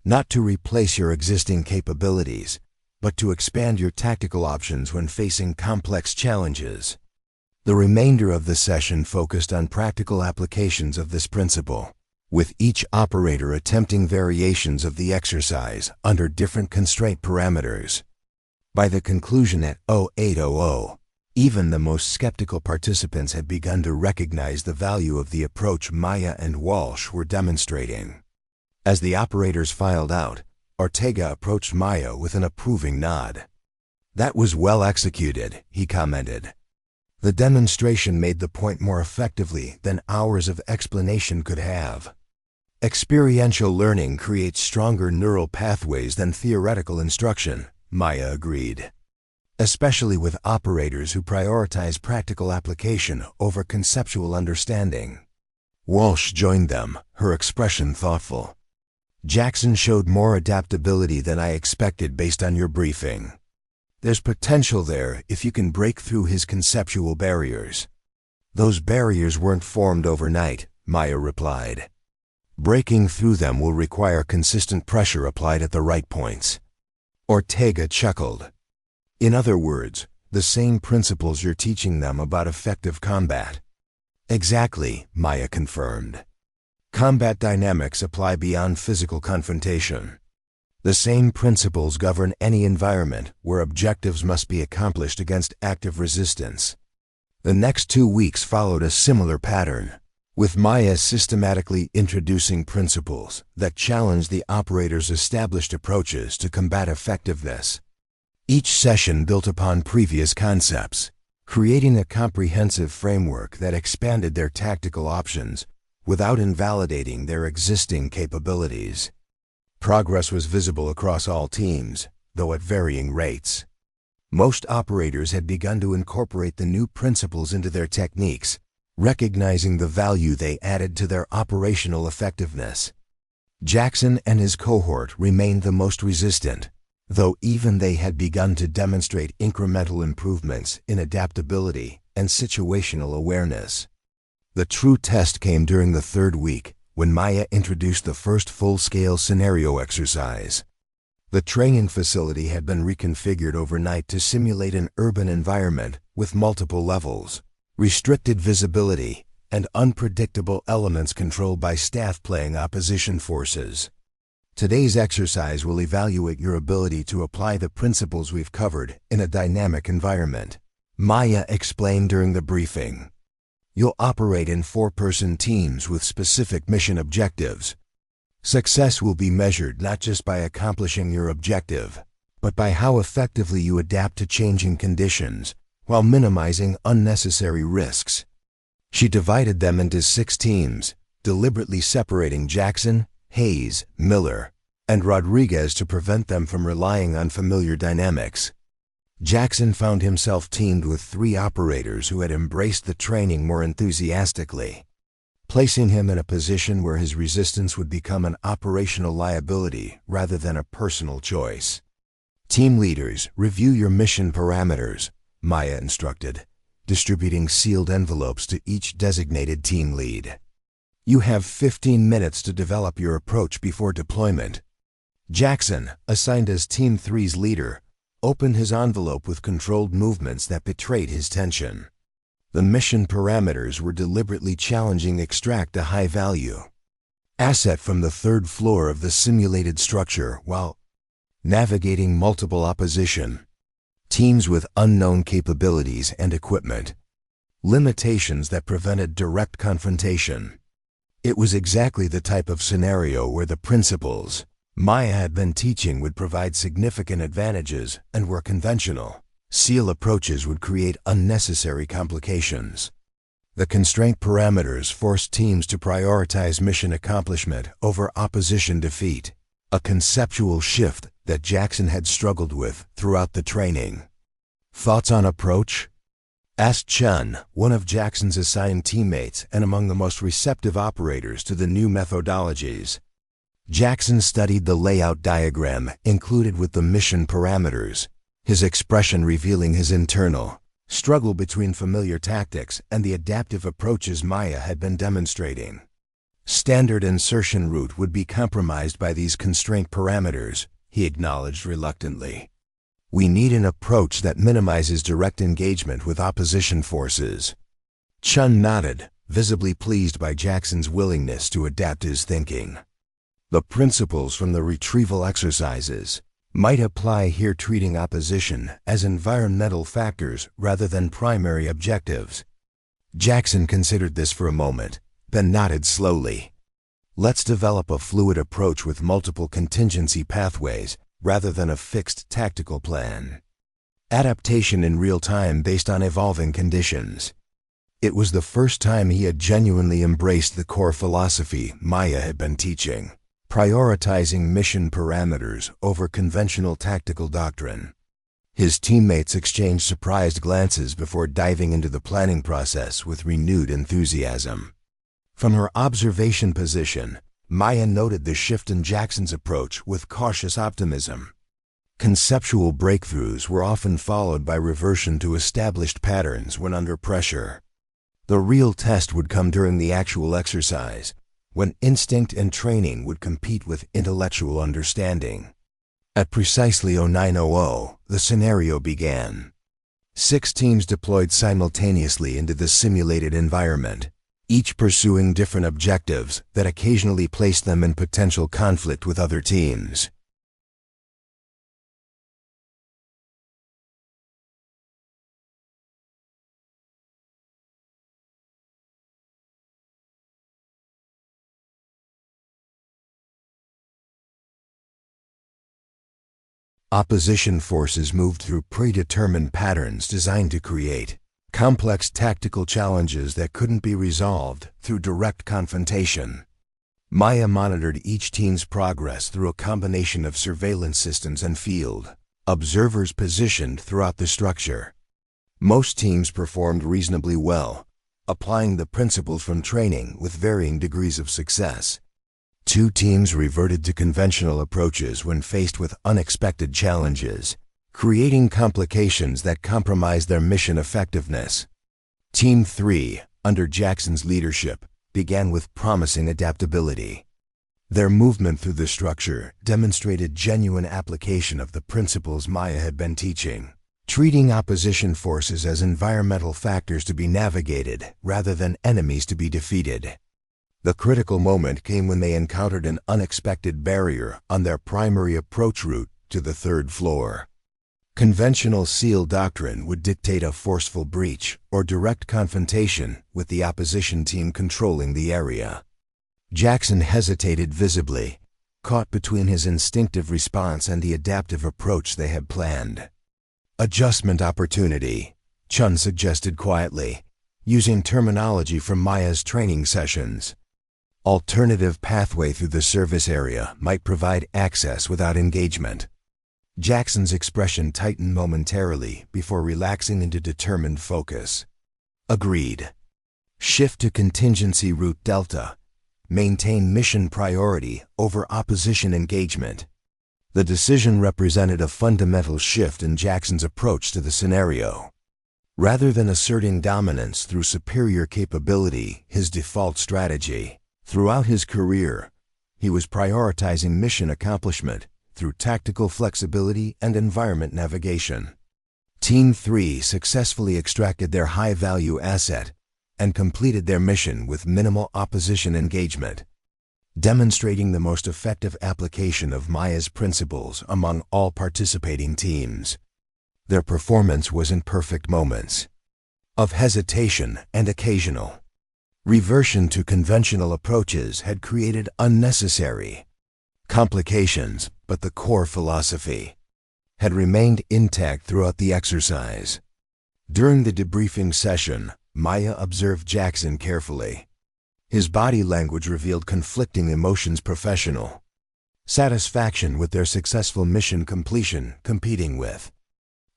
[SPEAKER 1] "Not to replace your existing capabilities, but to expand your tactical options when facing complex challenges." The remainder of the session focused on practical applications of this principle, with each operator attempting variations of the exercise under different constraint parameters. By the conclusion at 0800, even the most skeptical participants had begun to recognize the value of the approach Maya and Walsh were demonstrating. As the operators filed out, Ortega approached Maya with an approving nod. "That was well executed," he commented. "The demonstration made the point more effectively than hours of explanation could have." "Experiential learning creates stronger neural pathways than theoretical instruction," Maya agreed, "especially with operators who prioritize practical application over conceptual understanding." Walsh joined them, her expression thoughtful. "Jackson showed more adaptability than I expected based on your briefing. There's potential there if you can break through his conceptual barriers." "Those barriers weren't formed overnight," Maya replied. "Breaking through them will require consistent pressure applied at the right points." Ortega chuckled. "In other words, the same principles you're teaching them about effective combat." "Exactly," Maya confirmed. "Combat dynamics apply beyond physical confrontation. The same principles govern any environment where objectives must be accomplished against active resistance." The next 2 weeks followed a similar pattern, with Maya systematically introducing principles that challenged the operators' established approaches to combat effectiveness. Each session built upon previous concepts, creating a comprehensive framework that expanded their tactical options without invalidating their existing capabilities. Progress was visible across all teams, though at varying rates. Most operators had begun to incorporate the new principles into their techniques, recognizing the value they added to their operational effectiveness. Jackson and his cohort remained the most resistant, though even they had begun to demonstrate incremental improvements in adaptability and situational awareness. The true test came during the 3rd week, when Maya introduced the first full-scale scenario exercise. The training facility had been reconfigured overnight to simulate an urban environment with multiple levels, restricted visibility, and unpredictable elements controlled by staff playing opposition forces. Today's exercise will evaluate your ability to apply the principles we've covered in a dynamic environment, Maya explained during the briefing. You'll operate in 4-person teams with specific mission objectives. Success will be measured not just by accomplishing your objective, but by how effectively you adapt to changing conditions while minimizing unnecessary risks. She divided them into 6 teams, deliberately separating Jackson, Reyes, Miller, and Rodriguez to prevent them from relying on familiar dynamics. Jackson found himself teamed with 3 operators who had embraced the training more enthusiastically, placing him in a position where his resistance would become an operational liability rather than a personal choice. Team leaders, review your mission parameters, Maya instructed, distributing sealed envelopes to each designated team lead. You have 15 minutes to develop your approach before deployment. Jackson, assigned as Team 3's leader, opened his envelope with controlled movements that betrayed his tension. The mission parameters were deliberately challenging extract a high-value asset from the 3rd floor of the simulated structure while navigating multiple opposition teams with unknown capabilities and equipment, limitations that prevented direct confrontation. It was exactly the type of scenario where the principles Maya had been teaching would provide significant advantages and where conventional SEAL approaches would create unnecessary complications. The constraint parameters forced teams to prioritize mission accomplishment over opposition defeat, a conceptual shift that Jackson had struggled with throughout the training. Thoughts on approach? Asked Chun, one of Jackson's assigned teammates and among the most receptive operators to the new methodologies. Jackson studied the layout diagram included with the mission parameters, his expression revealing his internal struggle between familiar tactics and the adaptive approaches Maya had been demonstrating. Standard insertion route would be compromised by these constraint parameters, he acknowledged reluctantly. We need an approach that minimizes direct engagement with opposition forces. Chun nodded, visibly pleased by Jackson's willingness to adapt his thinking. The principles from the retrieval exercises might apply here, treating opposition as environmental factors rather than primary objectives. Jackson considered this for a moment, then nodded slowly. Let's develop a fluid approach with multiple contingency pathways rather than a fixed tactical plan. Adaptation in real time based on evolving conditions. It was the first time he had genuinely embraced the core philosophy Maya had been teaching, prioritizing mission parameters over conventional tactical doctrine. His teammates exchanged surprised glances before diving into the planning process with renewed enthusiasm. From her observation position, Maya noted the shift in Jackson's approach with cautious optimism. Conceptual breakthroughs were often followed by reversion to established patterns when under pressure. The real test would come during the actual exercise, when instinct and training would compete with intellectual understanding. At precisely 0900, the scenario began. 6 teams deployed simultaneously into the simulated environment, each pursuing different objectives that occasionally placed them in potential conflict with other teams. Opposition forces moved through predetermined patterns designed to create complex tactical challenges that couldn't be resolved through direct confrontation. Maya monitored each team's progress through a combination of surveillance systems and field observers positioned throughout the structure. Most teams performed reasonably well, applying the principles from training with varying degrees of success. 2 teams reverted to conventional approaches when faced with unexpected challenges, creating complications that compromised their mission effectiveness. Team 3, under Jackson's leadership, began with promising adaptability. Their movement through the structure demonstrated genuine application of the principles Maya had been teaching, treating opposition forces as environmental factors to be navigated rather than enemies to be defeated. The critical moment came when they encountered an unexpected barrier on their primary approach route to the third floor. Conventional SEAL doctrine would dictate a forceful breach or direct confrontation with the opposition team controlling the area. Jackson hesitated visibly, caught between his instinctive response and the adaptive approach they had planned. Adjustment opportunity, Chun suggested quietly, using terminology from Maya's training sessions. Alternative pathway through the service area might provide access without engagement. Jackson's expression tightened momentarily before relaxing into determined focus. Agreed. Shift to contingency route Delta. Maintain mission priority over opposition engagement. The decision represented a fundamental shift in Jackson's approach to the scenario. Rather than asserting dominance through superior capability, his default strategy, throughout his career, he was prioritizing mission accomplishment through tactical flexibility and environment navigation. Team 3 successfully extracted their high-value asset and completed their mission with minimal opposition engagement, demonstrating the most effective application of Maya's principles among all participating teams. Their performance was in perfect moments of hesitation and occasional reversion to conventional approaches had created unnecessary complications, but the core philosophy had remained intact throughout the exercise. During the debriefing session, Maya observed Jackson carefully. His body language revealed conflicting emotions: professional satisfaction with their successful mission completion competing with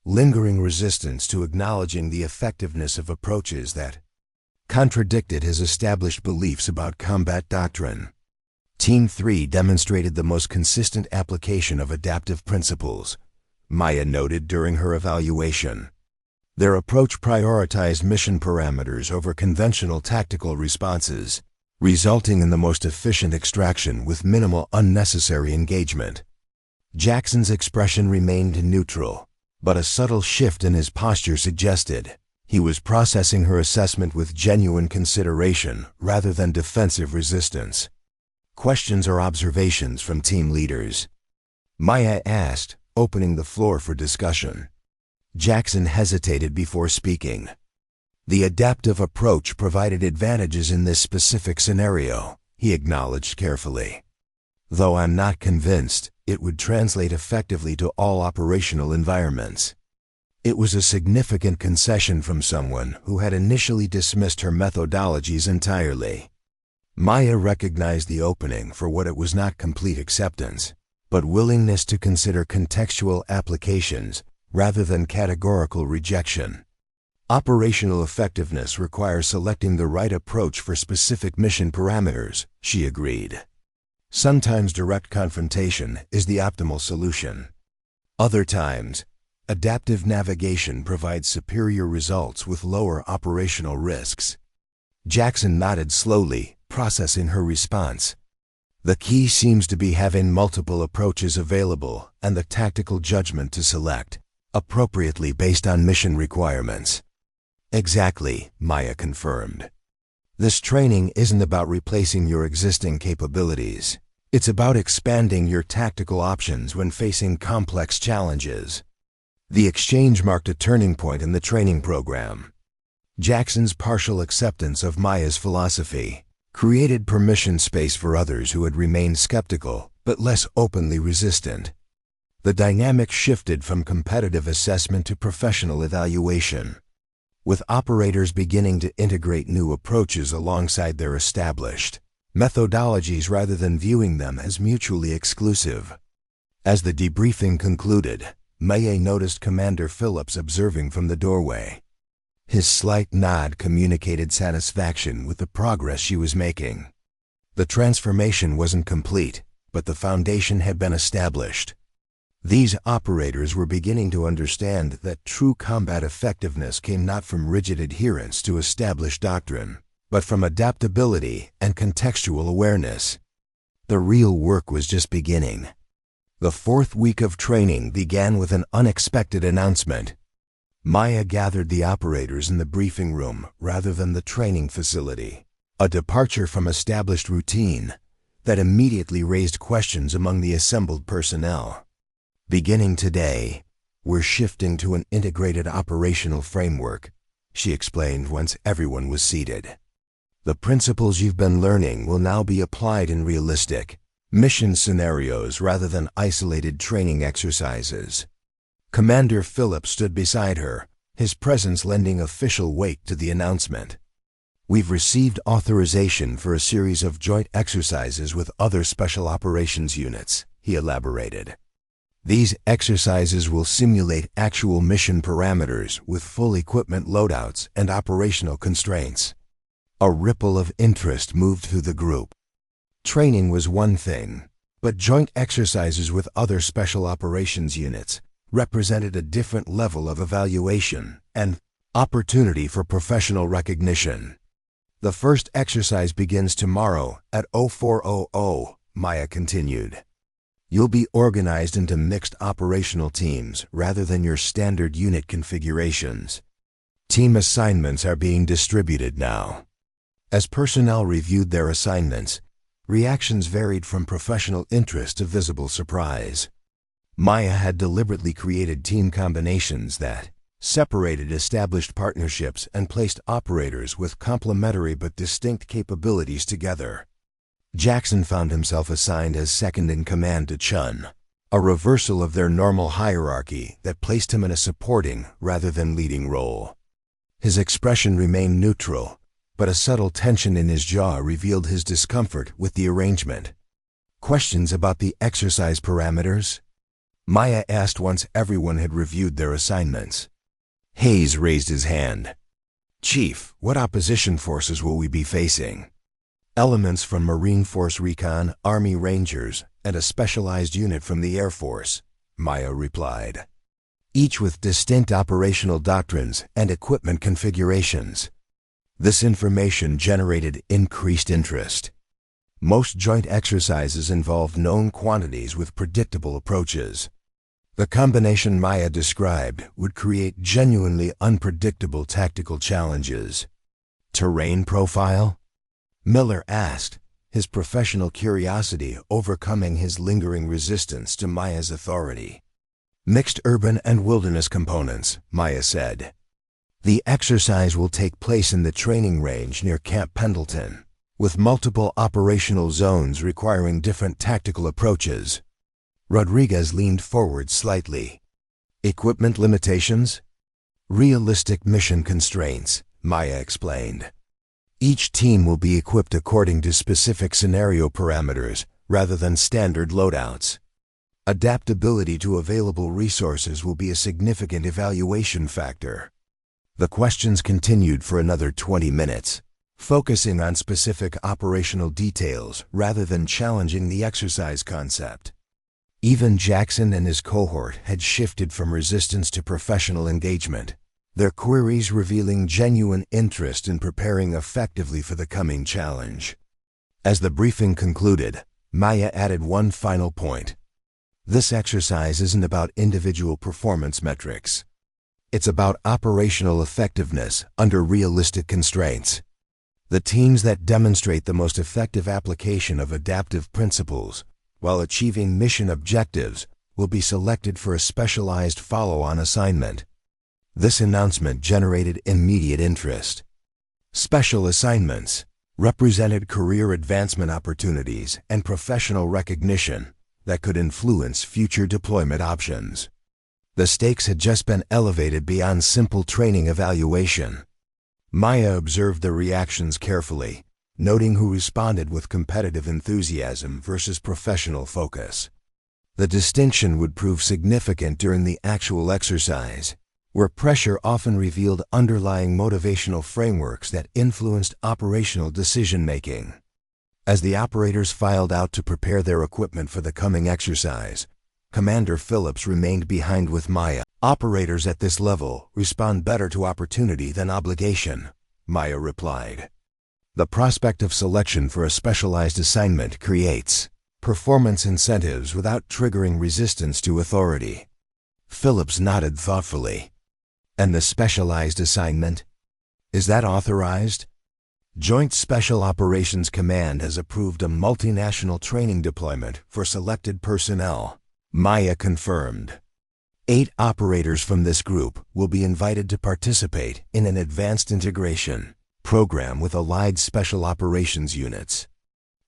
[SPEAKER 1] lingering resistance to acknowledging the effectiveness of approaches that contradicted his established beliefs about combat doctrine. Team 3 demonstrated the most consistent application of adaptive principles, Maya noted during her evaluation. Their approach prioritized mission parameters over conventional tactical responses, resulting in the most efficient extraction with minimal unnecessary engagement. Jackson's expression remained neutral, but a subtle shift in his posture suggested he was processing her assessment with genuine consideration rather than defensive resistance. Questions or observations from team leaders? Maya asked, opening the floor for discussion. Jackson hesitated before speaking. The adaptive approach provided advantages in this specific scenario, he acknowledged carefully. Though I'm not convinced it would translate effectively to all operational environments. It was a significant concession from someone who had initially dismissed her methodologies entirely. Maya recognized the opening for what it was: not complete acceptance, but willingness to consider contextual applications rather than categorical rejection. Operational effectiveness requires selecting the right approach for specific mission parameters, she agreed. Sometimes direct confrontation is the optimal solution. Other times, adaptive navigation provides superior results with lower operational risks. Jackson nodded slowly, processing her response. The key seems to be having multiple approaches available and the tactical judgment to select appropriately based on mission requirements. Exactly, Maya confirmed. This training isn't about replacing your existing capabilities. It's about expanding your tactical options when facing complex challenges. The exchange marked a turning point in the training program. Jackson's partial acceptance of Maya's philosophy created permission space for others who had remained skeptical but less openly resistant. The dynamic shifted from competitive assessment to professional evaluation, with operators beginning to integrate new approaches alongside their established methodologies rather than viewing them as mutually exclusive. As the debriefing concluded, Maya noticed Commander Phillips observing from the doorway. His slight nod communicated satisfaction with the progress she was making. The transformation wasn't complete, but the foundation had been established. These operators were beginning to understand that true combat effectiveness came not from rigid adherence to established doctrine, but from adaptability and contextual awareness. The real work was just beginning. The fourth week of training began with an unexpected announcement. Maya gathered the operators in the briefing room rather than the training facility, a departure from established routine that immediately raised questions among the assembled personnel. Beginning today, we're shifting to an integrated operational framework, she explained once everyone was seated. The principles you've been learning will now be applied in realistic mission scenarios rather than isolated training exercises. Commander Phillips stood beside her, his presence lending official weight to the announcement. We've received authorization for a series of joint exercises with other special operations units, he elaborated. These exercises will simulate actual mission parameters with full equipment loadouts and operational constraints. A ripple of interest moved through the group. Training was one thing, but joint exercises with other special operations units represented a different level of evaluation and opportunity for professional recognition. The first exercise begins tomorrow at 0400, Maya continued. You'll be organized into mixed operational teams rather than your standard unit configurations. Team assignments are being distributed now. As personnel reviewed their assignments, reactions varied from professional interest to visible surprise. Maya had deliberately created team combinations that separated established partnerships and placed operators with complementary but distinct capabilities together. Jackson found himself assigned as second-in-command to Chun, a reversal of their normal hierarchy that placed him in a supporting rather than leading role. His expression remained neutral, but a subtle tension in his jaw revealed his discomfort with the arrangement. Questions about the exercise parameters? Maya asked once everyone had reviewed their assignments. Hayes raised his hand. Chief, what opposition forces will we be facing? Elements from Marine Force Recon, Army Rangers, and a specialized unit from the Air Force, Maya replied. Each with distinct operational doctrines and equipment configurations. This information generated increased interest. Most joint exercises involved known quantities with predictable approaches. The combination Maya described would create genuinely unpredictable tactical challenges. Terrain profile? Miller asked, his professional curiosity overcoming his lingering resistance to Maya's authority. Mixed urban and wilderness components, Maya said. The exercise will take place in the training range near Camp Pendleton, with multiple operational zones requiring different tactical approaches. Rodriguez leaned forward slightly. Equipment limitations? Realistic mission constraints, Maya explained. Each team will be equipped according to specific scenario parameters rather than standard loadouts. Adaptability to available resources will be a significant evaluation factor. The questions continued for another 20 minutes, focusing on specific operational details rather than challenging the exercise concept. Even Jackson and his cohort had shifted from resistance to professional engagement, their queries revealing genuine interest in preparing effectively for the coming challenge. As the briefing concluded, Maya added one final point. This exercise isn't about individual performance metrics. It's about operational effectiveness under realistic constraints. The teams that demonstrate the most effective application of adaptive principles while achieving mission objectives will be selected for a specialized follow-on assignment. This announcement generated immediate interest. Special assignments represented career advancement opportunities and professional recognition that could influence future deployment options. The stakes had just been elevated beyond simple training evaluation. Maya observed the reactions carefully, noting who responded with competitive enthusiasm versus professional focus. The distinction would prove significant during the actual exercise, where pressure often revealed underlying motivational frameworks that influenced operational decision-making. As the operators filed out to prepare their equipment for the coming exercise, Commander Phillips remained behind with Maya. Operators at this level respond better to opportunity than obligation, Maya replied. The prospect of selection for a specialized assignment creates performance incentives without triggering resistance to authority. Phillips nodded thoughtfully. And the specialized assignment? Is that authorized? Joint Special Operations Command has approved a multinational training deployment for selected personnel. Maya confirmed. 8 operators from this group will be invited to participate in an advanced integration program with allied special operations units.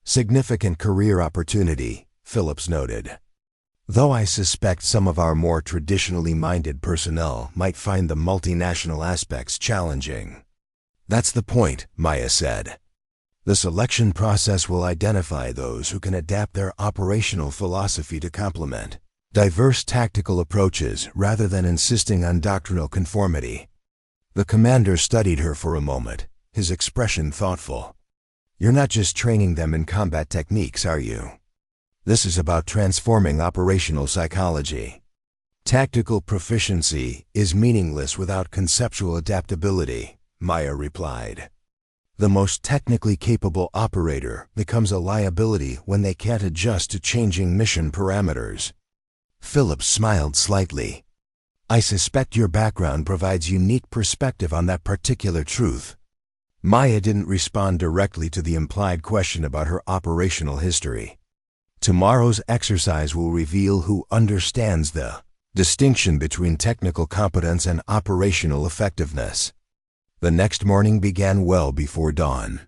[SPEAKER 1] Significant career opportunity, Phillips noted. Though I suspect some of our more traditionally minded personnel might find the multinational aspects challenging. That's the point, Maya said. The selection process will identify those who can adapt their operational philosophy to complement diverse tactical approaches rather than insisting on doctrinal conformity. The commander studied her for a moment, his expression thoughtful. You're not just training them in combat techniques, are you? This is about transforming operational psychology. Tactical proficiency is meaningless without conceptual adaptability, Maya replied. The most technically capable operator becomes a liability when they can't adjust to changing mission parameters. Phillips smiled slightly. I suspect your background provides unique perspective on that particular truth. Maya didn't respond directly to the implied question about her operational history. Tomorrow's exercise will reveal who understands the distinction between technical competence and operational effectiveness. The next morning began well before dawn.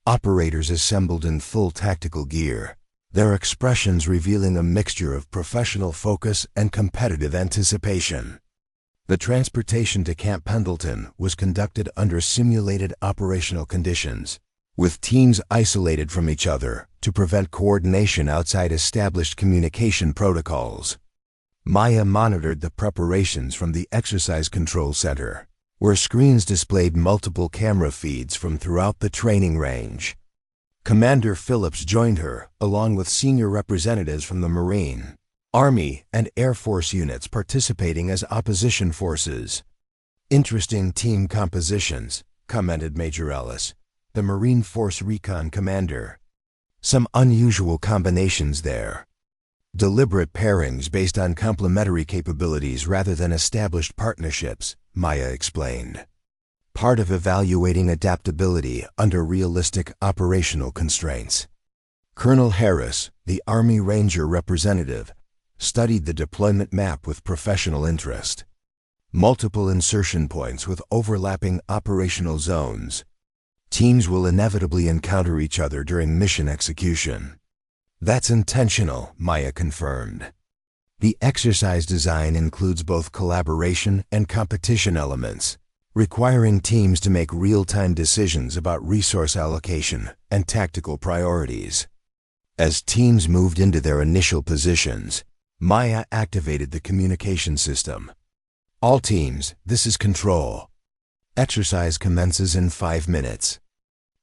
[SPEAKER 1] Operators assembled in full tactical gear, their expressions revealing a mixture of professional focus and competitive anticipation. The transportation to Camp Pendleton was conducted under simulated operational conditions, with teams isolated from each other to prevent coordination outside established communication protocols. Maya monitored the preparations from the Exercise Control Center, where screens displayed multiple camera feeds from throughout the training range. Commander Phillips joined her, along with senior representatives from the Marine, Army, and Air Force units participating as opposition forces. Interesting team compositions, commented Major Ellis, the Marine Force Recon Commander. Some unusual combinations there. Deliberate pairings based on complementary capabilities rather than established partnerships, Maya explained. Part of evaluating adaptability under realistic operational constraints. Colonel Harris, the Army Ranger representative, studied the deployment map with professional interest. Multiple insertion points with overlapping operational zones. Teams will inevitably encounter each other during mission execution. That's intentional, Maya confirmed. The exercise design includes both collaboration and competition elements, requiring teams to make real-time decisions about resource allocation and tactical priorities. As teams moved into their initial positions, Maya activated the communication system. All teams, this is Control. Exercise commences in 5 minutes.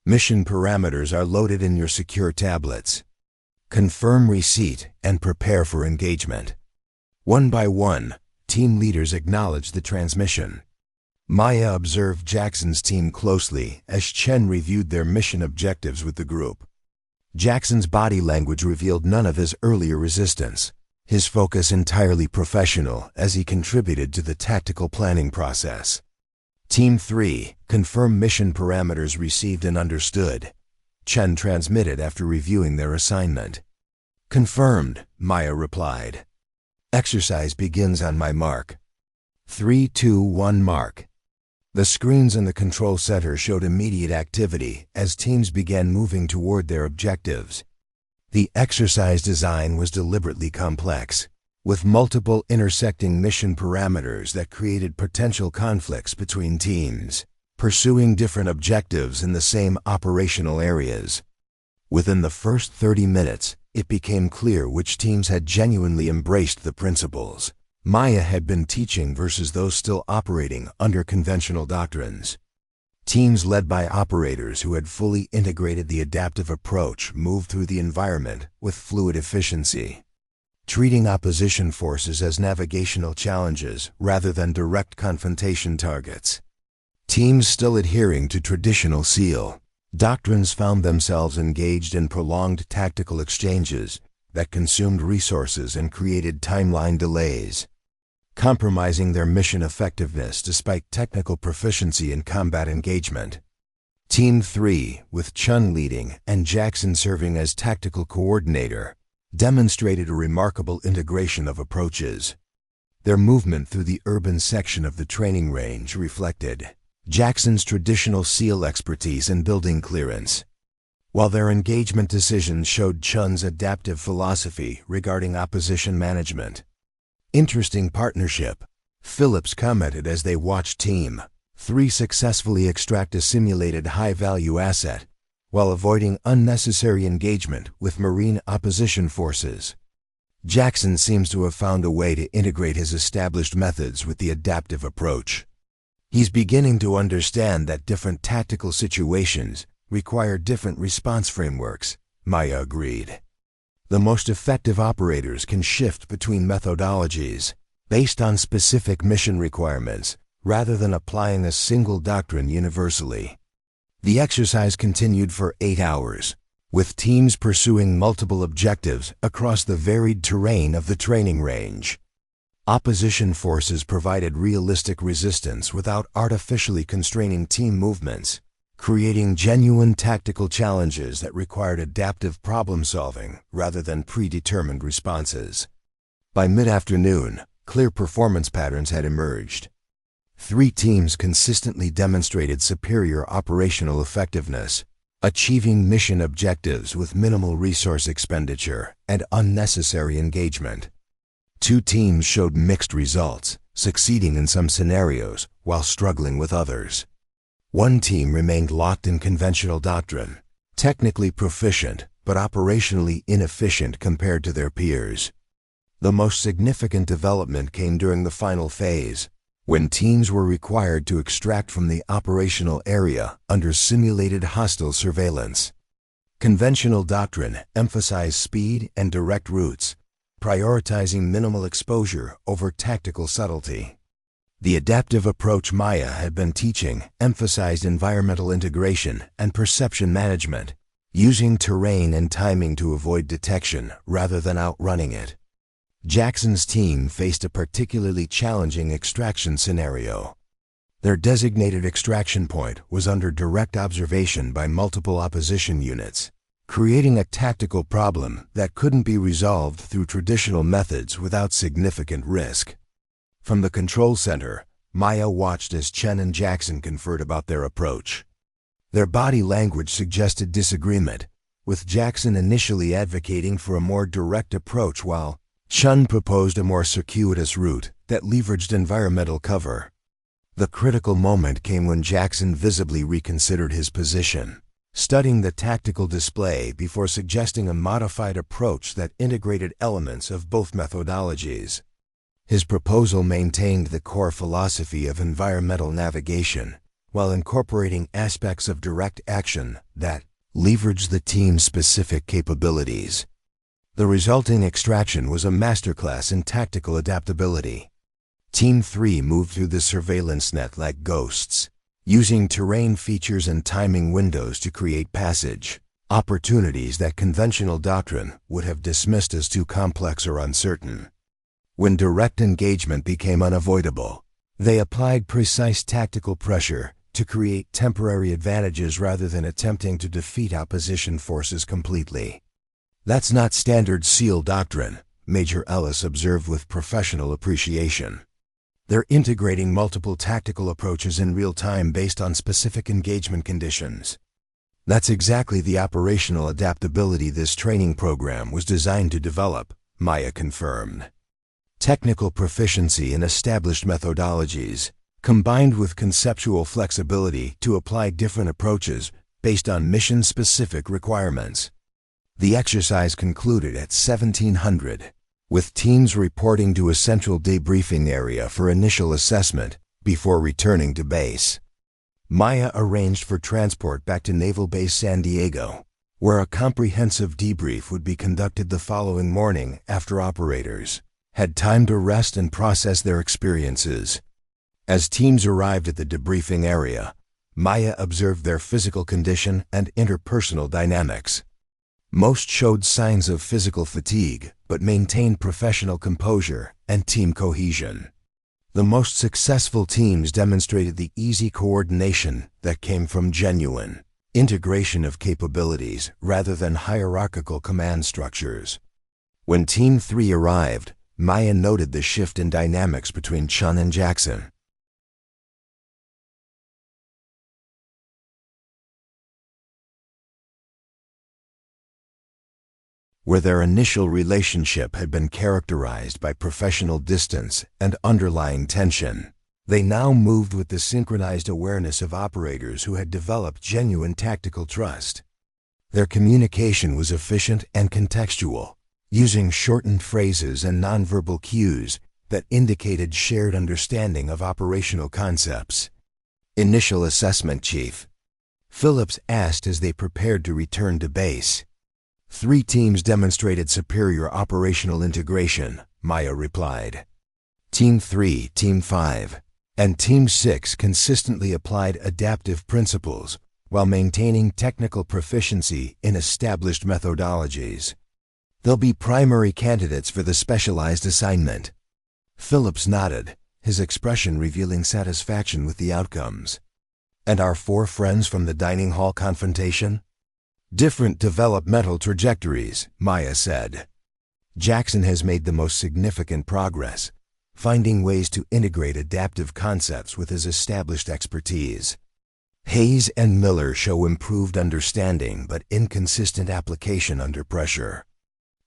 [SPEAKER 1] Mission parameters are loaded in your secure tablets. Confirm receipt and prepare for engagement. One by one, team leaders acknowledge the transmission. Maya observed Jackson's team closely as Chen reviewed their mission objectives with the group. Jackson's body language revealed none of his earlier resistance, his focus entirely professional as he contributed to the tactical planning process. Team 3, confirm mission parameters received and understood. Chen transmitted after reviewing their assignment. Confirmed, Maya replied. Exercise begins on my mark. 3, 2, 1 mark. The screens in the control center showed immediate activity as teams began moving toward their objectives. The exercise design was deliberately complex, with multiple intersecting mission parameters that created potential conflicts between teams, pursuing different objectives in the same operational areas. Within the first 30 minutes, it became clear which teams had genuinely embraced the principles Maya had been teaching versus those still operating under conventional doctrines. Teams led by operators who had fully integrated the adaptive approach moved through the environment with fluid efficiency, treating opposition forces as navigational challenges rather than direct confrontation targets. Teams still adhering to traditional SEAL doctrines found themselves engaged in prolonged tactical exchanges that consumed resources and created timeline delays, compromising their mission effectiveness despite technical proficiency in combat engagement. Team 3, with Chun leading and Jackson serving as tactical coordinator, demonstrated a remarkable integration of approaches. Their movement through the urban section of the training range reflected Jackson's traditional SEAL expertise in building clearance, while their engagement decisions showed Chun's adaptive philosophy regarding opposition management. Interesting partnership, Phillips commented as they watched Team 3 successfully extract a simulated high-value asset while avoiding unnecessary engagement with Marine opposition forces. Jackson seems to have found a way to integrate his established methods with the adaptive approach. He's beginning to understand that different tactical situations require different response frameworks, Maya agreed. The most effective operators can shift between methodologies based on specific mission requirements rather than applying a single doctrine universally. The exercise continued for 8 hours, with teams pursuing multiple objectives across the varied terrain of the training range. Opposition forces provided realistic resistance without artificially constraining team movements, creating genuine tactical challenges that required adaptive problem-solving rather than predetermined responses. By mid-afternoon, clear performance patterns had emerged. 3 teams consistently demonstrated superior operational effectiveness, achieving mission objectives with minimal resource expenditure and unnecessary engagement. 2 teams showed mixed results, succeeding in some scenarios while struggling with others. 1 team remained locked in conventional doctrine, technically proficient but operationally inefficient compared to their peers. The most significant development came during the final phase, when teams were required to extract from the operational area under simulated hostile surveillance. Conventional doctrine emphasized speed and direct routes, prioritizing minimal exposure over tactical subtlety. The adaptive approach Maya had been teaching emphasized environmental integration and perception management, using terrain and timing to avoid detection rather than outrunning it. Jackson's team faced a particularly challenging extraction scenario. Their designated extraction point was under direct observation by multiple opposition units, creating a tactical problem that couldn't be resolved through traditional methods without significant risk. From the control center, Maya watched as Chen and Jackson conferred about their approach. Their body language suggested disagreement, with Jackson initially advocating for a more direct approach while Chen proposed a more circuitous route that leveraged environmental cover. The critical moment came when Jackson visibly reconsidered his position, studying the tactical display before suggesting a modified approach that integrated elements of both methodologies. His proposal maintained the core philosophy of environmental navigation, while incorporating aspects of direct action that leveraged the team's specific capabilities. The resulting extraction was a masterclass in tactical adaptability. Team 3 moved through the surveillance net like ghosts, using terrain features and timing windows to create passage, opportunities that conventional doctrine would have dismissed as too complex or uncertain. When direct engagement became unavoidable, they applied precise tactical pressure to create temporary advantages rather than attempting to defeat opposition forces completely. "That's not standard SEAL doctrine," Major Ellis observed with professional appreciation. "They're integrating multiple tactical approaches in real time based on specific engagement conditions." "That's exactly the operational adaptability this training program was designed to develop," Maya confirmed. Technical proficiency in established methodologies, combined with conceptual flexibility to apply different approaches based on mission-specific requirements. The exercise concluded at 1700, with teams reporting to a central debriefing area for initial assessment before returning to base. Maya arranged for transport back to Naval Base San Diego, where a comprehensive debrief would be conducted the following morning after operators had time to rest and process their experiences. As teams arrived at the debriefing area, Maya observed their physical condition and interpersonal dynamics. Most showed signs of physical fatigue, but maintained professional composure and team cohesion. The most successful teams demonstrated the easy coordination that came from genuine integration of capabilities rather than hierarchical command structures. When Team 3 arrived, Maya noted the shift in dynamics between Chun and Jackson. Where their initial relationship had been characterized by professional distance and underlying tension, they now moved with the synchronized awareness of operators who had developed genuine tactical trust. Their communication was efficient and contextual, using shortened phrases and nonverbal cues that indicated shared understanding of operational concepts. Initial assessment, Chief. Phillips asked as they prepared to return to base. 3 teams demonstrated superior operational integration, Maya replied. Team 3, Team 5, and Team 6 consistently applied adaptive principles while maintaining technical proficiency in established methodologies. They'll be primary candidates for the specialized assignment. Phillips nodded, his expression revealing satisfaction with the outcomes. And our 4 friends from the dining hall confrontation? Different developmental trajectories, Maya said. Jackson has made the most significant progress, finding ways to integrate adaptive concepts with his established expertise. Reyes and Miller show improved understanding but inconsistent application under pressure.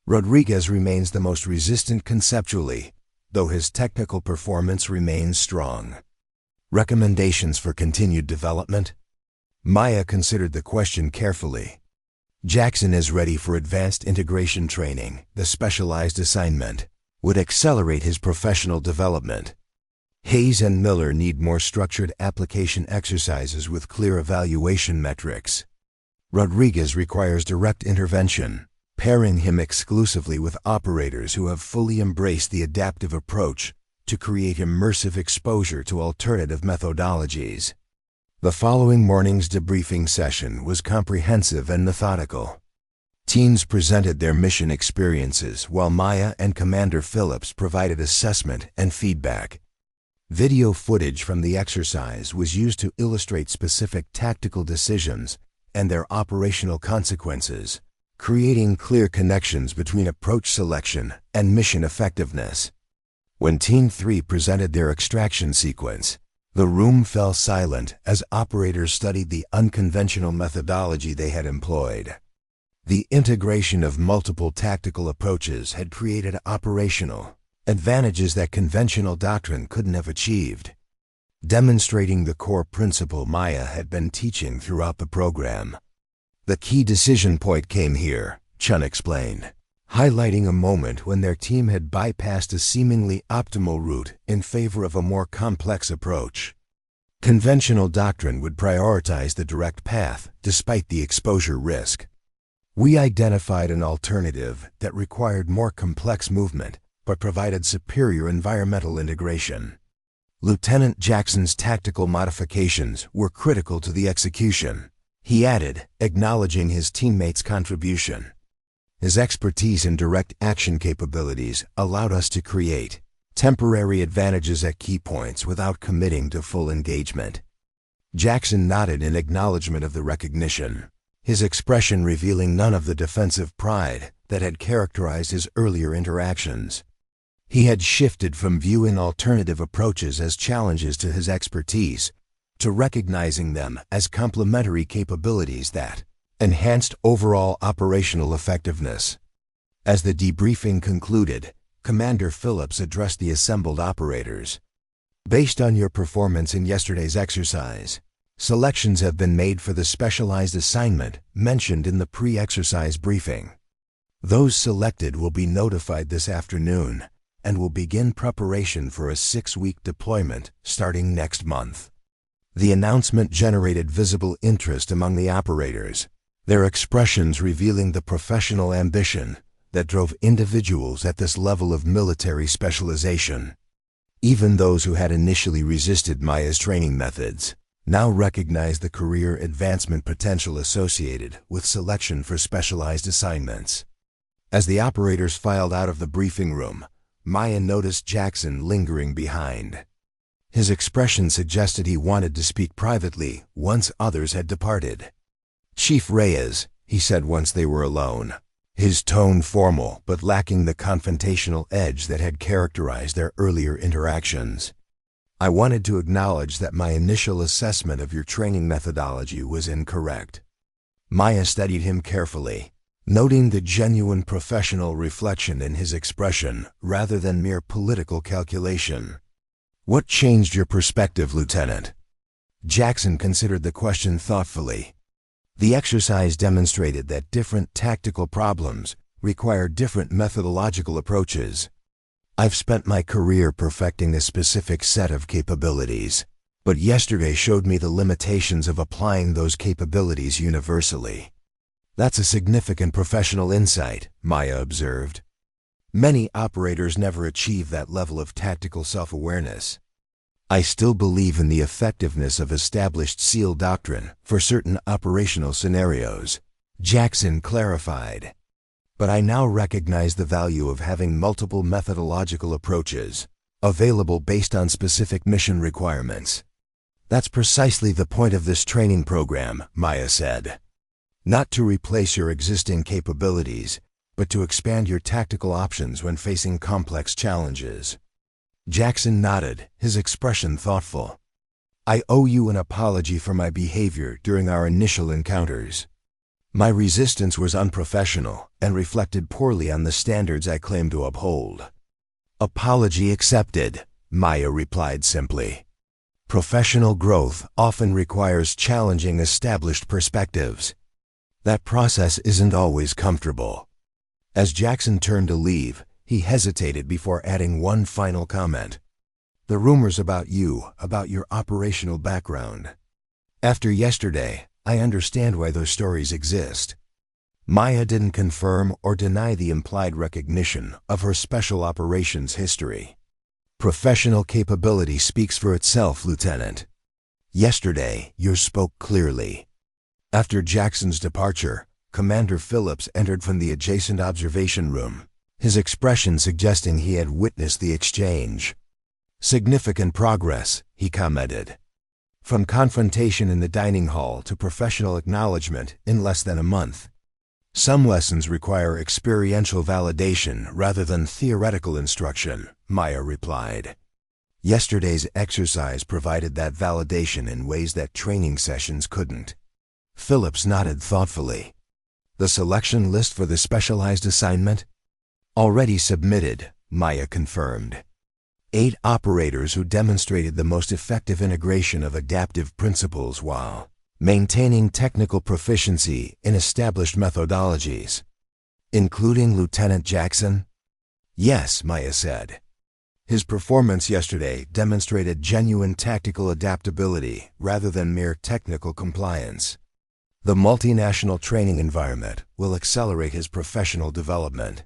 [SPEAKER 1] Rodriguez remains the most resistant conceptually, though his technical performance remains strong. Recommendations for continued development? Maya considered the question carefully. Jackson is ready for advanced integration training. The specialized assignment would accelerate his professional development. Reyes and Miller need more structured application exercises with clear evaluation metrics. Rodriguez requires direct intervention, pairing him exclusively with operators who have fully embraced the adaptive approach to create immersive exposure to alternative methodologies. The following morning's debriefing session was comprehensive and methodical. Teams presented their mission experiences while Maya and Commander Phillips provided assessment and feedback. Video footage from the exercise was used to illustrate specific tactical decisions and their operational consequences, creating clear connections between approach selection and mission effectiveness. When Team 3 presented their extraction sequence, the room fell silent as operators studied the unconventional methodology they had employed. The integration of multiple tactical approaches had created operational advantages that conventional doctrine couldn't have achieved, demonstrating the core principle Maya had been teaching throughout the program. The key decision point came here, Chun explained, highlighting a moment when their team had bypassed a seemingly optimal route in favor of a more complex approach. Conventional doctrine would prioritize the direct path despite the exposure risk. We identified an alternative that required more complex movement but provided superior environmental integration. Lieutenant Jackson's tactical modifications were critical to the execution, he added, acknowledging his teammates' contribution. His expertise in direct action capabilities allowed us to create temporary advantages at key points without committing to full engagement. Jackson nodded in acknowledgement of the recognition, his expression revealing none of the defensive pride that had characterized his earlier interactions. He had shifted from viewing alternative approaches as challenges to his expertise to recognizing them as complementary capabilities that enhanced overall operational effectiveness. As the debriefing concluded, Commander Phillips addressed the assembled operators. Based on your performance in yesterday's exercise, selections have been made for the specialized assignment mentioned in the pre-exercise briefing. Those selected will be notified this afternoon and will begin preparation for a 6-week deployment starting next month. The announcement generated visible interest among the operators, their expressions revealing the professional ambition that drove individuals at this level of military specialization. Even those who had initially resisted Maya's training methods now recognize the career advancement potential associated with selection for specialized assignments. As the operators filed out of the briefing room, Maya noticed Jackson lingering behind. His expression suggested he wanted to speak privately once others had departed. "Chief Reyes," he said once they were alone, his tone formal but lacking the confrontational edge that had characterized their earlier interactions. "I wanted to acknowledge that my initial assessment of your training methodology was incorrect." Maya studied him carefully, noting the genuine professional reflection in his expression rather than mere political calculation. "What changed your perspective, Lieutenant?" Jackson considered the question thoughtfully. The exercise demonstrated that different tactical problems require different methodological approaches. "I've spent my career perfecting a specific set of capabilities, but yesterday showed me the limitations of applying those capabilities universally." "That's a significant professional insight," Maya observed. "Many operators never achieve that level of tactical self-awareness." "I still believe in the effectiveness of established SEAL doctrine for certain operational scenarios," Jackson clarified. "But I now recognize the value of having multiple methodological approaches available based on specific mission requirements." "That's precisely the point of this training program," Maya said. "Not to replace your existing capabilities, but to expand your tactical options when facing complex challenges." Jackson nodded, his expression thoughtful. "I owe you an apology for my behavior during our initial encounters. My resistance was unprofessional and reflected poorly on the standards I claim to uphold." "Apology accepted," Maya replied simply. "Professional growth often requires challenging established perspectives. That process isn't always comfortable." As Jackson turned to leave, he hesitated before adding one final comment. "The rumors about your operational background. After yesterday, I understand why those stories exist." Maya didn't confirm or deny the implied recognition of her special operations history. "Professional capability speaks for itself, Lieutenant. Yesterday, you spoke clearly." After Jackson's departure, Commander Phillips entered from the adjacent observation room, his expression suggesting he had witnessed the exchange. "Significant progress," he commented. "From confrontation in the dining hall to professional acknowledgement in less than a month. Some lessons require experiential validation rather than theoretical instruction," Maya replied. "Yesterday's exercise provided that validation in ways that training sessions couldn't." Phillips nodded thoughtfully. "The selection list for the specialized assignment?" "Already submitted," Maya confirmed. 8 operators who demonstrated the most effective integration of adaptive principles while maintaining technical proficiency in established methodologies. "Including Lieutenant Jackson?" "Yes," Maya said. "His performance yesterday demonstrated genuine tactical adaptability rather than mere technical compliance. The multinational training environment will accelerate his professional development."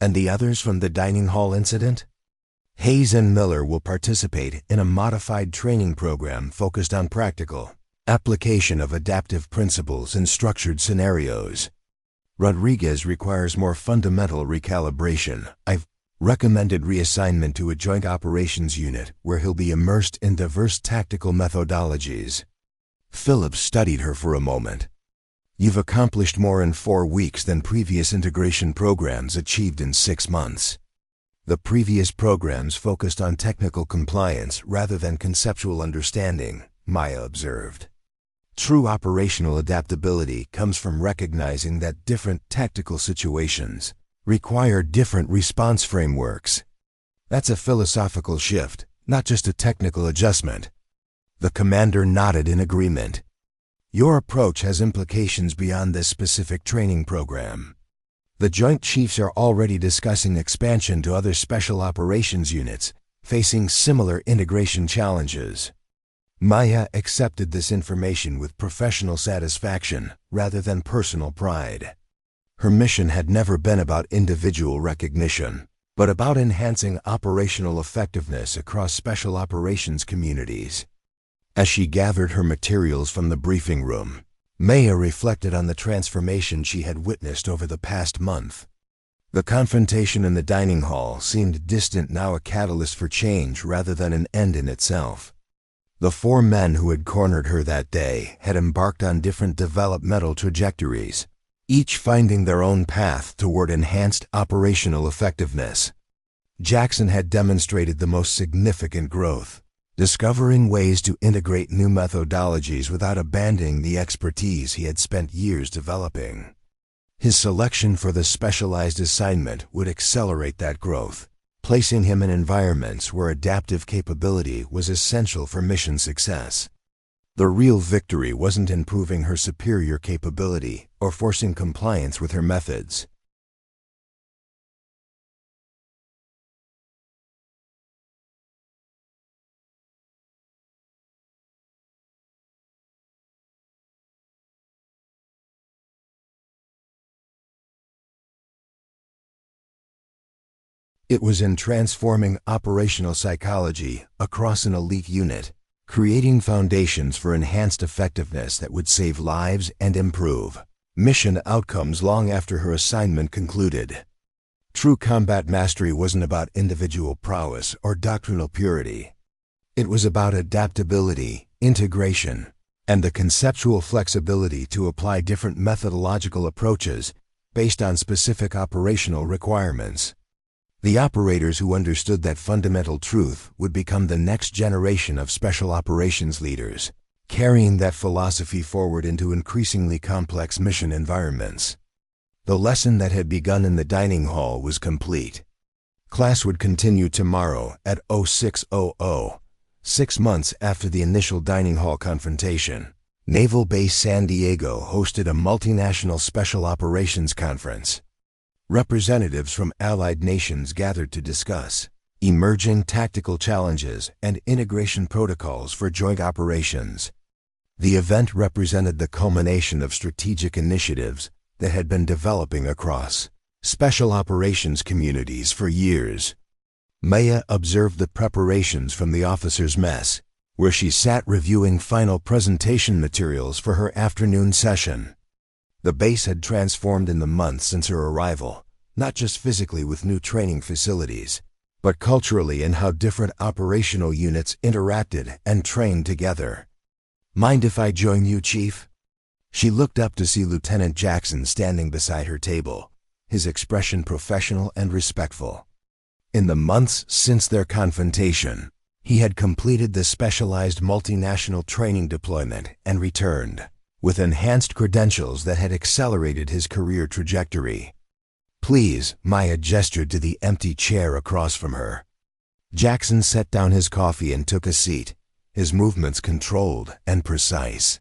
[SPEAKER 1] "And the others from the dining hall incident?" "Hayes and Miller will participate in a modified training program focused on practical application of adaptive principles in structured scenarios. Rodriguez requires more fundamental recalibration. I've recommended reassignment to a joint operations unit where he'll be immersed in diverse tactical methodologies." Phillips studied her for a moment. "You've accomplished more in 4 weeks than previous integration programs achieved in 6 months. The previous programs focused on technical compliance rather than conceptual understanding," Maya observed. "True operational adaptability comes from recognizing that different tactical situations require different response frameworks." "That's a philosophical shift, not just a technical adjustment." The commander nodded in agreement. "Your approach has implications beyond this specific training program. The Joint Chiefs are already discussing expansion to other special operations units facing similar integration challenges." Maya accepted this information with professional satisfaction rather than personal pride. Her mission had never been about individual recognition, but about enhancing operational effectiveness across special operations communities. As she gathered her materials from the briefing room, Maya reflected on the transformation she had witnessed over the past month. The confrontation in the dining hall seemed distant, now a catalyst for change rather than an end in itself. The 4 men who had cornered her that day had embarked on different developmental trajectories, each finding their own path toward enhanced operational effectiveness. Jackson had demonstrated the most significant growth, discovering ways to integrate new methodologies without abandoning the expertise he had spent years developing. His selection for the specialized assignment would accelerate that growth, placing him in environments where adaptive capability was essential for mission success. The real victory wasn't in proving her superior capability or forcing compliance with her methods. It was in transforming operational psychology across an elite unit, creating foundations for enhanced effectiveness that would save lives and improve mission outcomes long after her assignment concluded. True combat mastery wasn't about individual prowess or doctrinal purity. It was about adaptability, integration, and the conceptual flexibility to apply different methodological approaches based on specific operational requirements. The operators who understood that fundamental truth would become the next generation of special operations leaders, carrying that philosophy forward into increasingly complex mission environments. The lesson that had begun in the dining hall was complete. Class would continue tomorrow at 0600, 6 months after the initial dining hall confrontation. Naval Base San Diego hosted a multinational special operations conference. Representatives from allied nations gathered to discuss emerging tactical challenges and integration protocols for joint operations. The event represented the culmination of strategic initiatives that had been developing across special operations communities for years. Maya observed the preparations from the officers' mess, where she sat reviewing final presentation materials for her afternoon session. The base had transformed in the months since her arrival, not just physically with new training facilities, but culturally in how different operational units interacted and trained together. "Mind if I join you, Chief?" She looked up to see Lieutenant Jackson standing beside her table, his expression professional and respectful. In the months since their confrontation, he had completed the specialized multinational training deployment and returned with enhanced credentials that had accelerated his career trajectory. "Please," Maya gestured to the empty chair across from her. Jackson set down his coffee and took a seat, his movements controlled and precise.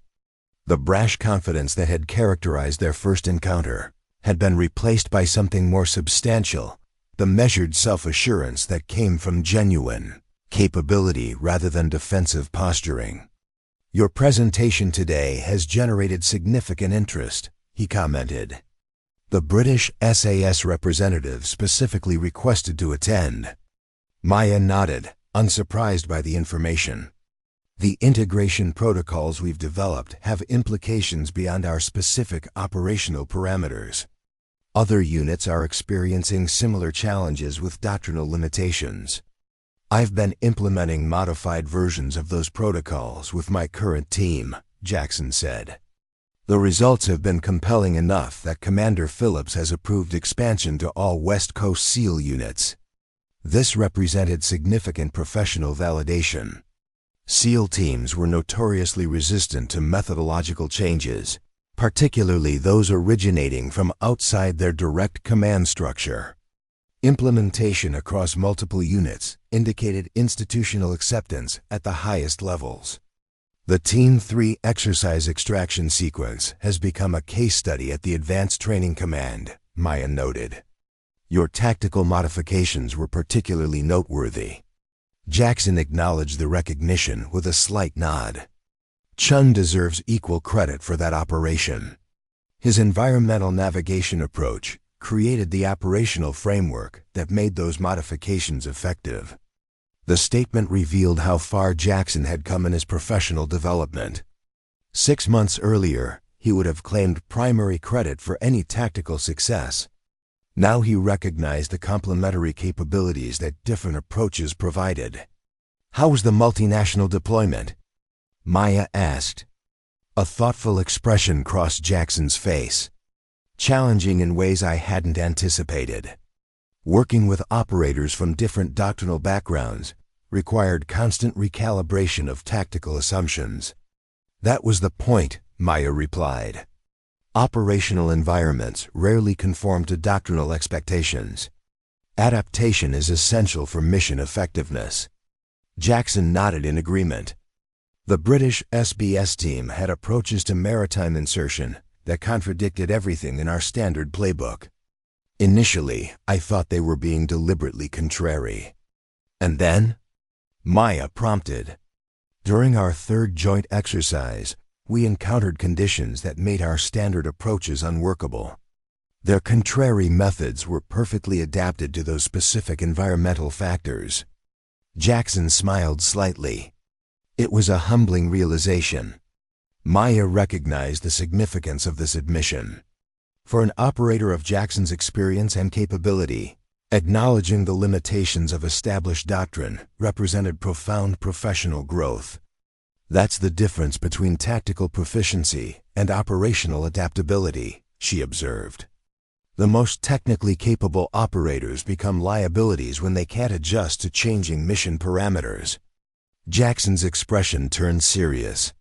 [SPEAKER 1] The brash confidence that had characterized their first encounter had been replaced by something more substantial, the measured self-assurance that came from genuine capability rather than defensive posturing. "Your presentation today has generated significant interest," he commented. The British SAS representative specifically requested to attend. Maya nodded, unsurprised by the information. "The integration protocols we've developed have implications beyond our specific operational parameters. Other units are experiencing similar challenges with doctrinal limitations. I've been implementing modified versions of those protocols with my current team," Jackson said. "The results have been compelling enough that Commander Phillips has approved expansion to all West Coast SEAL units." This represented significant professional validation. SEAL teams were notoriously resistant to methodological changes, particularly those originating from outside their direct command structure. Implementation across multiple units indicated institutional acceptance at the highest levels. The Team 3 exercise extraction sequence has become a case study at the Advanced Training Command, Maya noted. "Your tactical modifications were particularly noteworthy." Jackson acknowledged the recognition with a slight nod. Chun deserves equal credit for that operation. His environmental navigation approach created the operational framework that made those modifications effective. The statement revealed how far Jackson had come in his professional development. 6 months earlier, he would have claimed primary credit for any tactical success. Now he recognized the complementary capabilities that different approaches provided. "How was the multinational deployment?" Maya asked. A thoughtful expression crossed Jackson's face. "Challenging in ways I hadn't anticipated. Working with operators from different doctrinal backgrounds required constant recalibration of tactical assumptions." "That was the point," Maya replied. "Operational environments rarely conform to doctrinal expectations. Adaptation is essential for mission effectiveness." Jackson nodded in agreement. The British SBS team had approaches to maritime insertion that contradicted everything in our standard playbook. Initially, I thought they were being deliberately contrary. "And then?" Maya prompted. "During our third joint exercise, we encountered conditions that made our standard approaches unworkable. Their contrary methods were perfectly adapted to those specific environmental factors." Jackson smiled slightly. It was a humbling realization. Maya recognized the significance of this admission. For an operator of Jackson's experience and capability, acknowledging the limitations of established doctrine represented profound professional growth. "That's the difference between tactical proficiency and operational adaptability," she observed. "The most technically capable operators become liabilities when they can't adjust to changing mission parameters." Jackson's expression turned serious.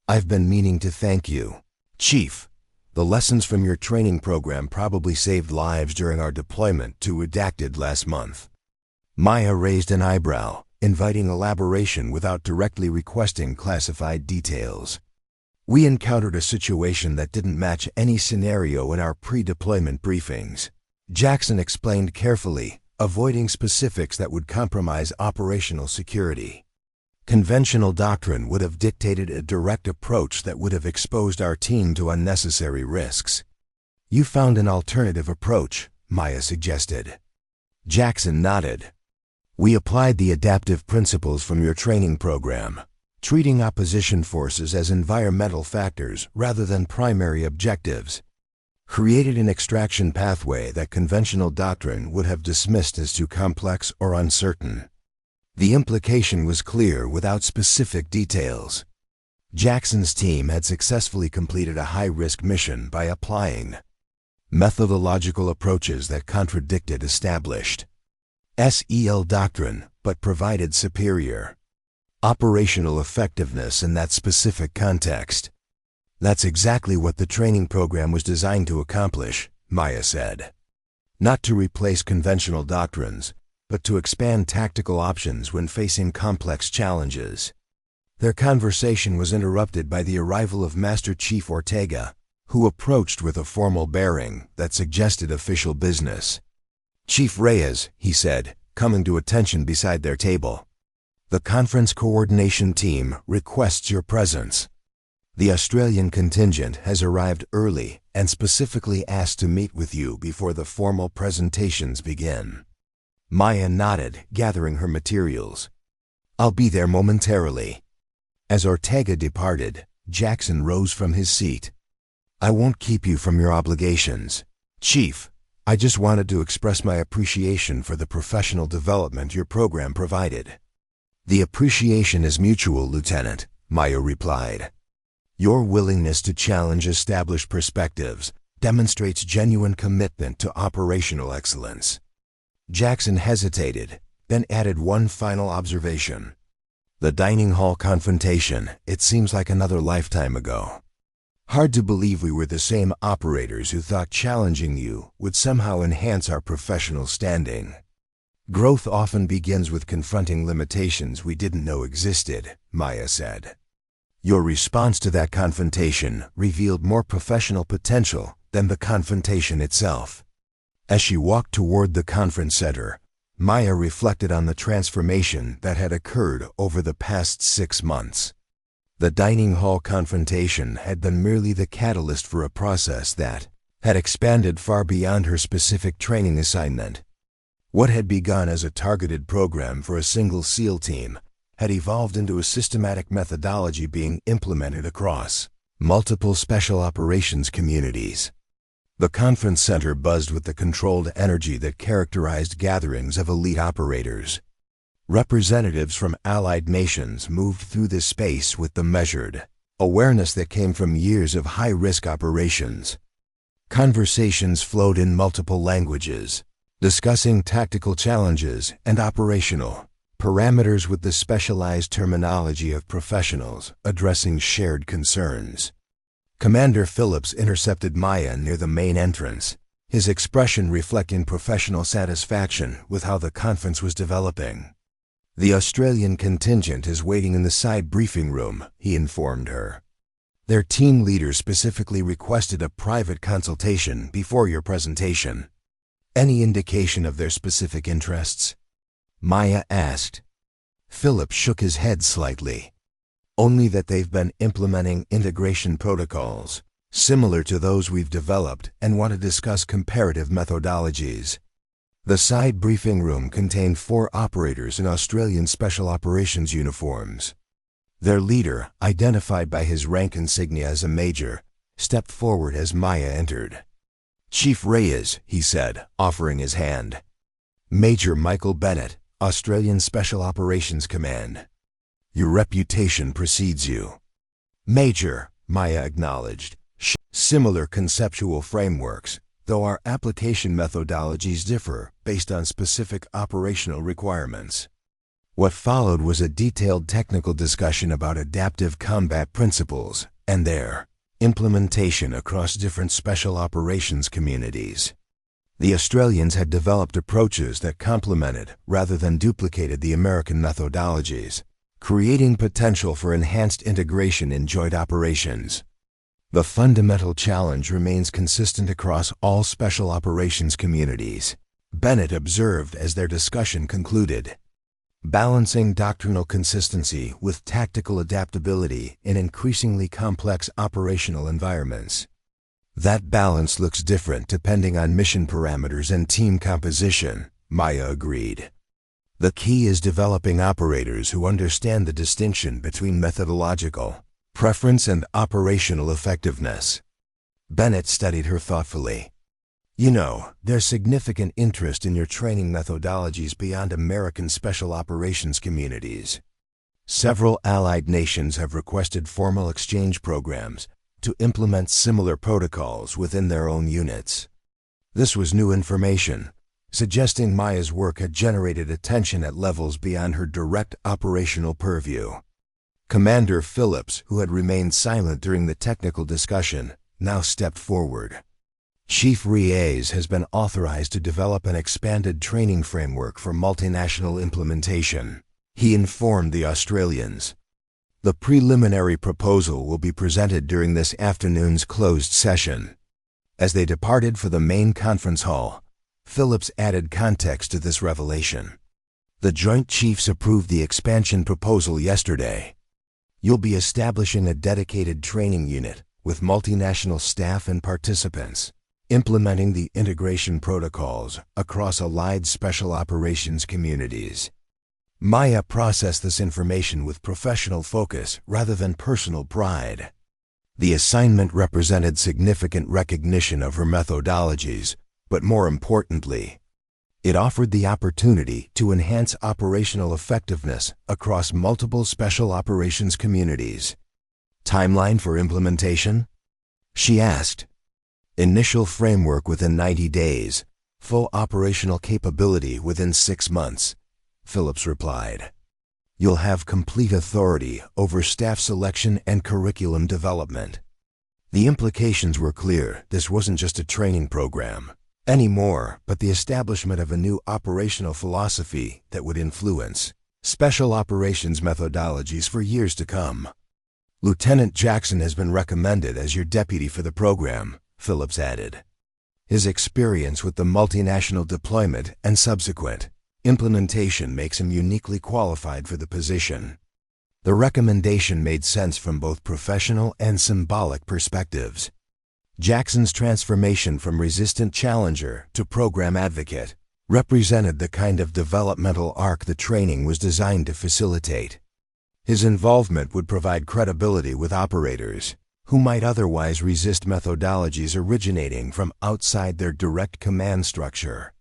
[SPEAKER 1] "I've been meaning to thank you, Chief. The lessons from your training program probably saved lives during our deployment to Redacted last month." Maya raised an eyebrow, inviting elaboration without directly requesting classified details. "We encountered a situation that didn't match any scenario in our pre-deployment briefings." Jackson explained carefully, avoiding specifics that would compromise operational security. "Conventional doctrine would have dictated a direct approach that would have exposed our team to unnecessary risks. You found an alternative approach," Maya suggested. Jackson nodded. "We applied the adaptive principles from your training program, treating opposition forces as environmental factors rather than primary objectives. Created an extraction pathway that conventional doctrine would have dismissed as too complex or uncertain." The implication was clear without specific details. Jackson's team had successfully completed a high-risk mission by applying methodological approaches that contradicted established SEL doctrine but provided superior operational effectiveness in that specific context. "That's exactly what the training program was designed to accomplish," Maya said. "Not to replace conventional doctrines, but to expand tactical options when facing complex challenges." Their conversation was interrupted by the arrival of Master Chief Ortega, who approached with a formal bearing that suggested official business. "Chief Reyes," he said, coming to attention beside their table. "The conference coordination team requests your presence. The Australian contingent has arrived early and specifically asked to meet with you before the formal presentations begin." Maya nodded, gathering her materials. "I'll be there momentarily." As Ortega departed, Jackson rose from his seat. "I won't keep you from your obligations, Chief. I just wanted to express my appreciation for the professional development your program provided." "The appreciation is mutual, Lieutenant," Maya replied. "Your willingness to challenge established perspectives demonstrates genuine commitment to operational excellence." Jackson hesitated, then added one final observation. "The dining hall confrontation, it seems like another lifetime ago. Hard to believe we were the same operators who thought challenging you would somehow enhance our professional standing." "Growth often begins with confronting limitations we didn't know existed," Maya said. "Your response to that confrontation revealed more professional potential than the confrontation itself." As she walked toward the conference center, Maya reflected on the transformation that had occurred over the past 6 months. The dining hall confrontation had been merely the catalyst for a process that had expanded far beyond her specific training assignment. What had begun as a targeted program for a single SEAL team had evolved into a systematic methodology being implemented across multiple special operations communities. The conference center buzzed with the controlled energy that characterized gatherings of elite operators. Representatives from allied nations moved through this space with the measured awareness that came from years of high-risk operations. Conversations flowed in multiple languages, discussing tactical challenges and operational parameters with the specialized terminology of professionals addressing shared concerns. Commander Phillips intercepted Maya near the main entrance, his expression reflecting professional satisfaction with how the conference was developing. "The Australian contingent is waiting in the side briefing room," he informed her. "Their team leader specifically requested a private consultation before your presentation." "Any indication of their specific interests?" Maya asked. Philip shook his head slightly. "Only that they've been implementing integration protocols, similar to those we've developed, and want to discuss comparative methodologies." The side briefing room contained 4 operators in Australian Special Operations uniforms. Their leader, identified by his rank insignia as a major, stepped forward as Maya entered. "Chief Reyes," he said, offering his hand. "Major Michael Bennett, Australian Special Operations Command. Your reputation precedes you." "Major," Maya acknowledged. "Similar conceptual frameworks, though our application methodologies differ based on specific operational requirements." What followed was a detailed technical discussion about adaptive combat principles and their implementation across different special operations communities. The Australians had developed approaches that complemented rather than duplicated the American methodologies, creating potential for enhanced integration in joint operations. The fundamental challenge remains consistent across all special operations communities, Bennett observed as their discussion concluded. Balancing doctrinal consistency with tactical adaptability in increasingly complex operational environments. That balance looks different depending on mission parameters and team composition, Maya agreed. The key is developing operators who understand the distinction between methodological preference and operational effectiveness. Bennett studied her thoughtfully. "You know, there's significant interest in your training methodologies beyond American special operations communities. Several allied nations have requested formal exchange programs to implement similar protocols within their own units." This was new information, suggesting Maya's work had generated attention at levels beyond her direct operational purview. Commander Phillips, who had remained silent during the technical discussion, now stepped forward. "Chief Reyes has been authorized to develop an expanded training framework for multinational implementation," he informed the Australians. "The preliminary proposal will be presented during this afternoon's closed session." As they departed for the main conference hall, Phillips added context to this revelation. "The Joint Chiefs approved the expansion proposal yesterday. You'll be establishing a dedicated training unit with multinational staff and participants, implementing the integration protocols across allied special operations communities." Maya processed this information with professional focus rather than personal pride. The assignment represented significant recognition of her methodologies, but more importantly, it offered the opportunity to enhance operational effectiveness across multiple special operations communities. "Timeline for implementation?" she asked. "Initial framework within 90 days, full operational capability within 6 months, Phillips replied. "You'll have complete authority over staff selection and curriculum development." The implications were clear. This wasn't just a training program anymore, but the establishment of a new operational philosophy that would influence special operations methodologies for years to come. "Lieutenant Jackson has been recommended as your deputy for the program," Phillips added. "His experience with the multinational deployment and subsequent implementation makes him uniquely qualified for the position." The recommendation made sense from both professional and symbolic perspectives. Jackson's transformation from resistant challenger to program advocate represented the kind of developmental arc the training was designed to facilitate. His involvement would provide credibility with operators who might otherwise resist methodologies originating from outside their direct command structure.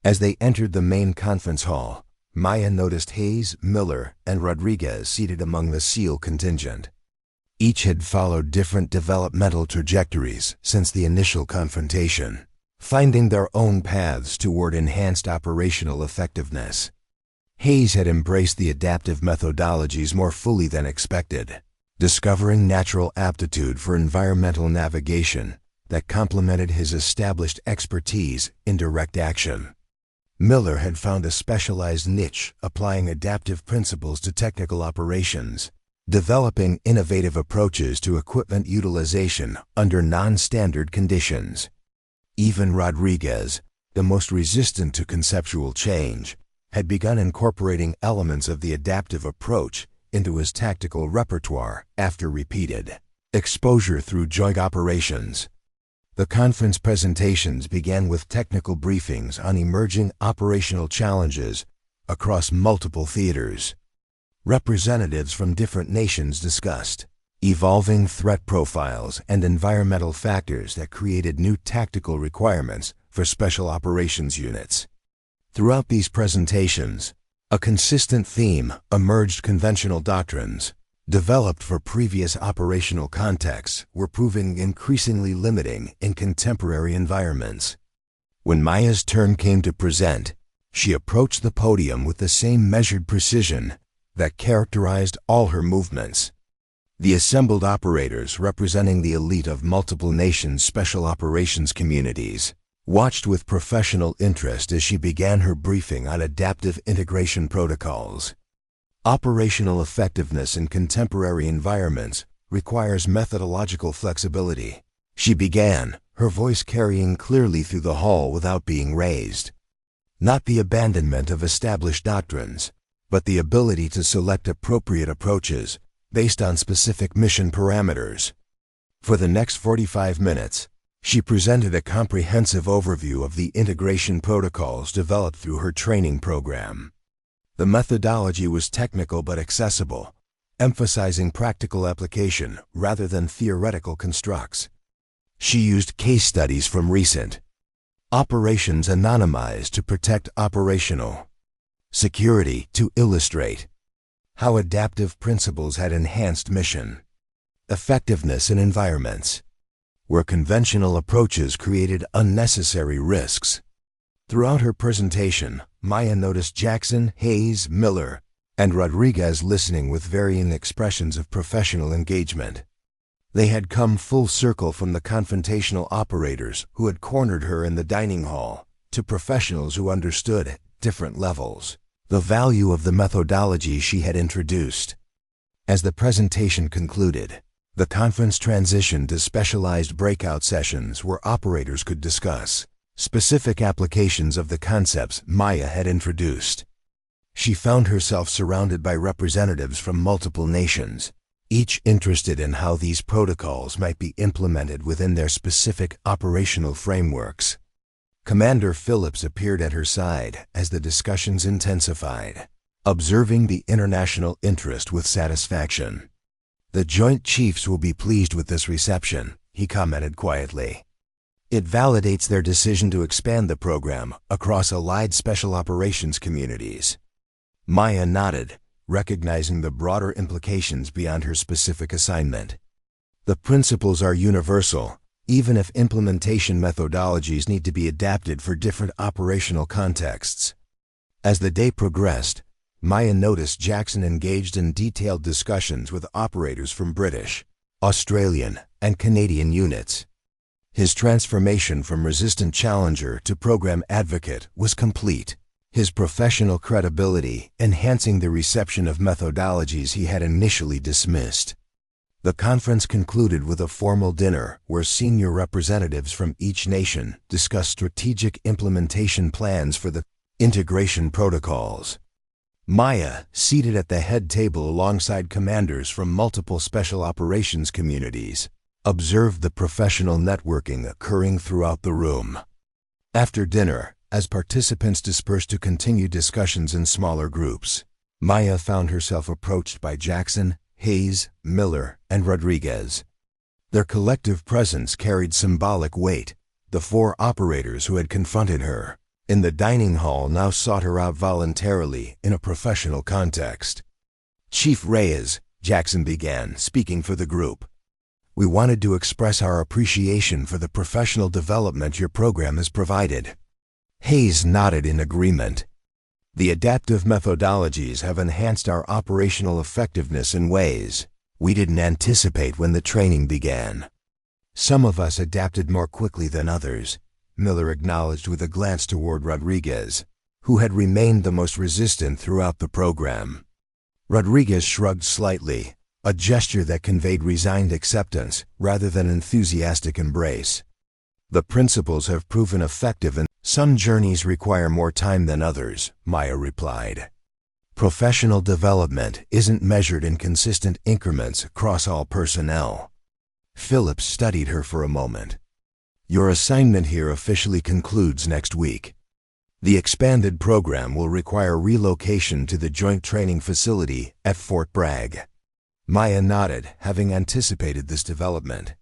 [SPEAKER 1] As they entered the main conference hall, Maya noticed Reyes, Miller, and Rodriguez seated among the SEAL contingent. Each had followed different developmental trajectories since the initial confrontation, finding their own paths toward enhanced operational effectiveness. Reyes had embraced the adaptive methodologies more fully than expected, discovering natural aptitude for environmental navigation that complemented his established expertise in direct action. Miller had found a specialized niche applying adaptive principles to technical operations, developing innovative approaches to equipment utilization under non-standard conditions. Even Rodriguez, the most resistant to conceptual change, had begun incorporating elements of the adaptive approach into his tactical repertoire after repeated exposure through joint operations. The conference presentations began with technical briefings on emerging operational challenges across multiple theaters. Representatives from different nations discussed evolving threat profiles and environmental factors that created new tactical requirements for special operations units. Throughout these presentations, a consistent theme emerged: conventional doctrines, developed for previous operational contexts, were proving increasingly limiting in contemporary environments. When Maya's turn came to present, she approached the podium with the same measured precision that characterized all her movements. The assembled operators, representing the elite of multiple nations' special operations communities, watched with professional interest as she began her briefing on adaptive integration protocols. Operational effectiveness in contemporary environments requires methodological flexibility. She began, her voice carrying clearly through the hall without being raised. Not the abandonment of established doctrines, but the ability to select appropriate approaches based on specific mission parameters. For the next 45 minutes, she presented a comprehensive overview of the integration protocols developed through her training program. The methodology was technical but accessible, emphasizing practical application rather than theoretical constructs. She used case studies from recent operations anonymized to protect operational security to illustrate how adaptive principles had enhanced mission effectiveness in environments where conventional approaches created unnecessary risks. Throughout her presentation, Maya noticed Jackson, Reyes, Miller, and Rodriguez listening with varying expressions of professional engagement. They had come full circle from the confrontational operators who had cornered her in the dining hall to professionals who understood at different levels the value of the methodology she had introduced. As the presentation concluded, the conference transitioned to specialized breakout sessions where operators could discuss specific applications of the concepts Maya had introduced. She found herself surrounded by representatives from multiple nations, each interested in how these protocols might be implemented within their specific operational frameworks. Commander Phillips appeared at her side as the discussions intensified, observing the international interest with satisfaction. "The Joint Chiefs will be pleased with this reception," he commented quietly. "It validates their decision to expand the program across allied special operations communities." Maya nodded, recognizing the broader implications beyond her specific assignment. The principles are universal, even if implementation methodologies need to be adapted for different operational contexts. As the day progressed, Maya noticed Jackson engaged in detailed discussions with operators from British, Australian, and Canadian units. His transformation from resistant challenger to program advocate was complete, his professional credibility enhancing the reception of methodologies he had initially dismissed. The conference concluded with a formal dinner where senior representatives from each nation discussed strategic implementation plans for the integration protocols. Maya, seated at the head table alongside commanders from multiple special operations communities, observed the professional networking occurring throughout the room. After dinner, as participants dispersed to continue discussions in smaller groups. Maya found herself approached by Jackson, Reyes, Miller, and Rodriguez. Their collective presence carried symbolic weight. The four operators who had confronted her in the dining hall now sought her out voluntarily in a professional context. "Chief Reyes," Jackson began, speaking for the group, "we wanted to express our appreciation for the professional development your program has provided." Reyes nodded in agreement. "The adaptive methodologies have enhanced our operational effectiveness in ways we didn't anticipate when the training began. Some of us adapted more quickly than others," Miller acknowledged with a glance toward Rodriguez, who had remained the most resistant throughout the program. Rodriguez shrugged slightly, a gesture that conveyed resigned acceptance rather than enthusiastic embrace. "The principles have proven effective and some journeys require more time than others," Maya replied. "Professional development isn't measured in consistent increments across all personnel." Phillips studied her for a moment. "Your assignment here officially concludes next week. The expanded program will require relocation to the Joint Training Facility at Fort Bragg." Maya nodded, having anticipated this development.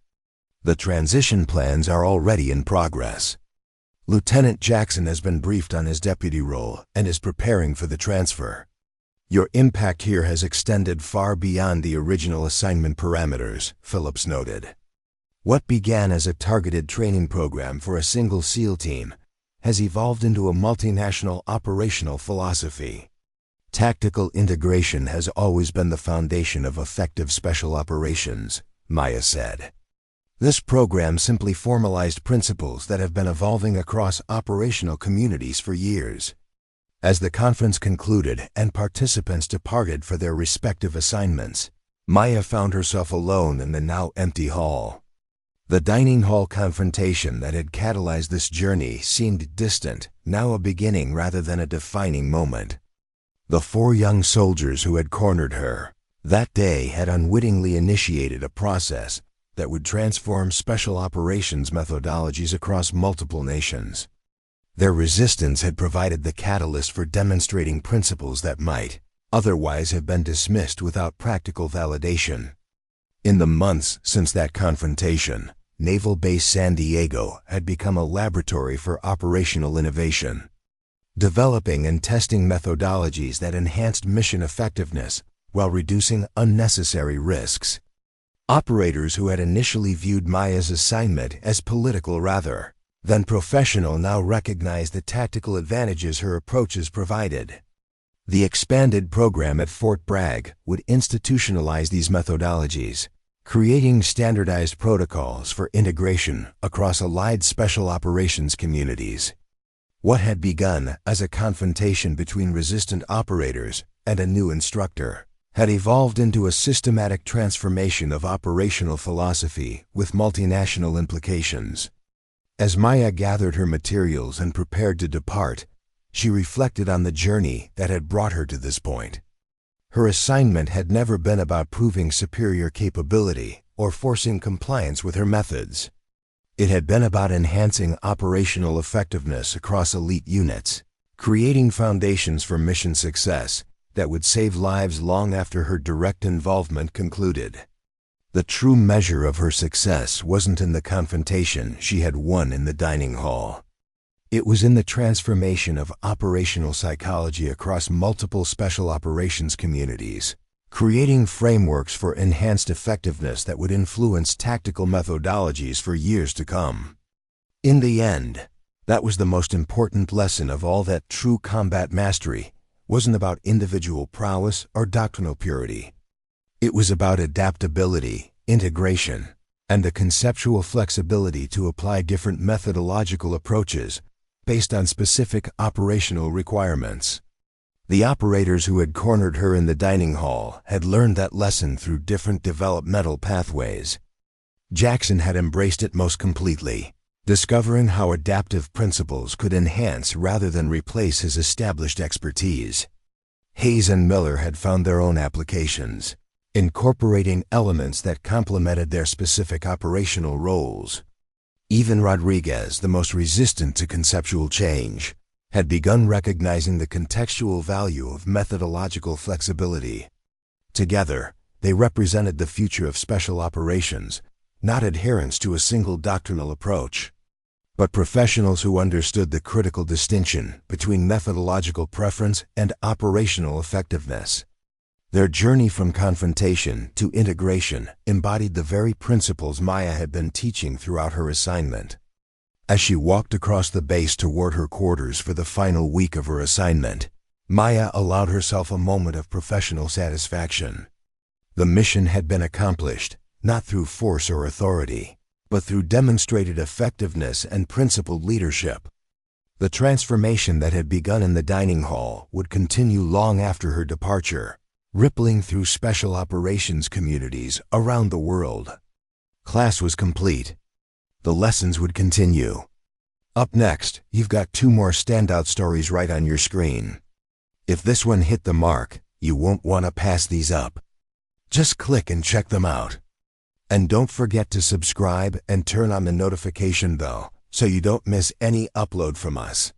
[SPEAKER 1] "The transition plans are already in progress. Lieutenant Jackson has been briefed on his deputy role and is preparing for the transfer. Your impact here has extended far beyond the original assignment parameters," Phillips noted. "What began as a targeted training program for a single SEAL team has evolved into a multinational operational philosophy. Tactical integration has always been the foundation of effective special operations," Maya said. "This program simply formalized principles that have been evolving across operational communities for years." As the conference concluded and participants departed for their respective assignments, Maya found herself alone in the now empty hall. The dining hall confrontation that had catalyzed this journey seemed distant, now a beginning rather than a defining moment. The four young soldiers who had cornered her that day had unwittingly initiated a process that would transform special operations methodologies across multiple nations. Their resistance had provided the catalyst for demonstrating principles that might otherwise have been dismissed without practical validation. In the months since that confrontation, Naval Base San Diego had become a laboratory for operational innovation, developing and testing methodologies that enhanced mission effectiveness while reducing unnecessary risks. Operators who had initially viewed Maya's assignment as political rather than professional now recognized the tactical advantages her approaches provided. The expanded program at Fort Bragg would institutionalize these methodologies, creating standardized protocols for integration across allied special operations communities. What had begun as a confrontation between resistant operators and a new instructor had evolved into a systematic transformation of operational philosophy with multinational implications. As Maya gathered her materials and prepared to depart, she reflected on the journey that had brought her to this point. Her assignment had never been about proving superior capability or forcing compliance with her methods. It had been about enhancing operational effectiveness across elite units, creating foundations for mission success that would save lives long after her direct involvement concluded. The true measure of her success wasn't in the confrontation she had won in the dining hall. It was in the transformation of operational psychology across multiple special operations communities, creating frameworks for enhanced effectiveness that would influence tactical methodologies for years to come. In the end, that was the most important lesson of all, that true combat mastery wasn't about individual prowess or doctrinal purity. It was about adaptability, integration, and the conceptual flexibility to apply different methodological approaches based on specific operational requirements. The operators who had cornered her in the dining hall had learned that lesson through different developmental pathways. Jackson had embraced it most completely, discovering how adaptive principles could enhance rather than replace his established expertise. Reyes and Miller had found their own applications, incorporating elements that complemented their specific operational roles. Even Rodriguez, the most resistant to conceptual change, had begun recognizing the contextual value of methodological flexibility. Together, they represented the future of special operations, not adherence to a single doctrinal approach, but professionals who understood the critical distinction between methodological preference and operational effectiveness. Their journey from confrontation to integration embodied the very principles Maya had been teaching throughout her assignment. As she walked across the base toward her quarters for the final week of her assignment, Maya allowed herself a moment of professional satisfaction. The mission had been accomplished, not through force or authority, but through demonstrated effectiveness and principled leadership. The transformation that had begun in the dining hall would continue long after her departure, rippling through special operations communities around the world. Class was complete. The lessons would continue. Up next, you've got 2 more standout stories right on your screen. If this one hit the mark, you won't want to pass these up. Just click and check them out. And don't forget to subscribe and turn on the notification bell so you don't miss any upload from us.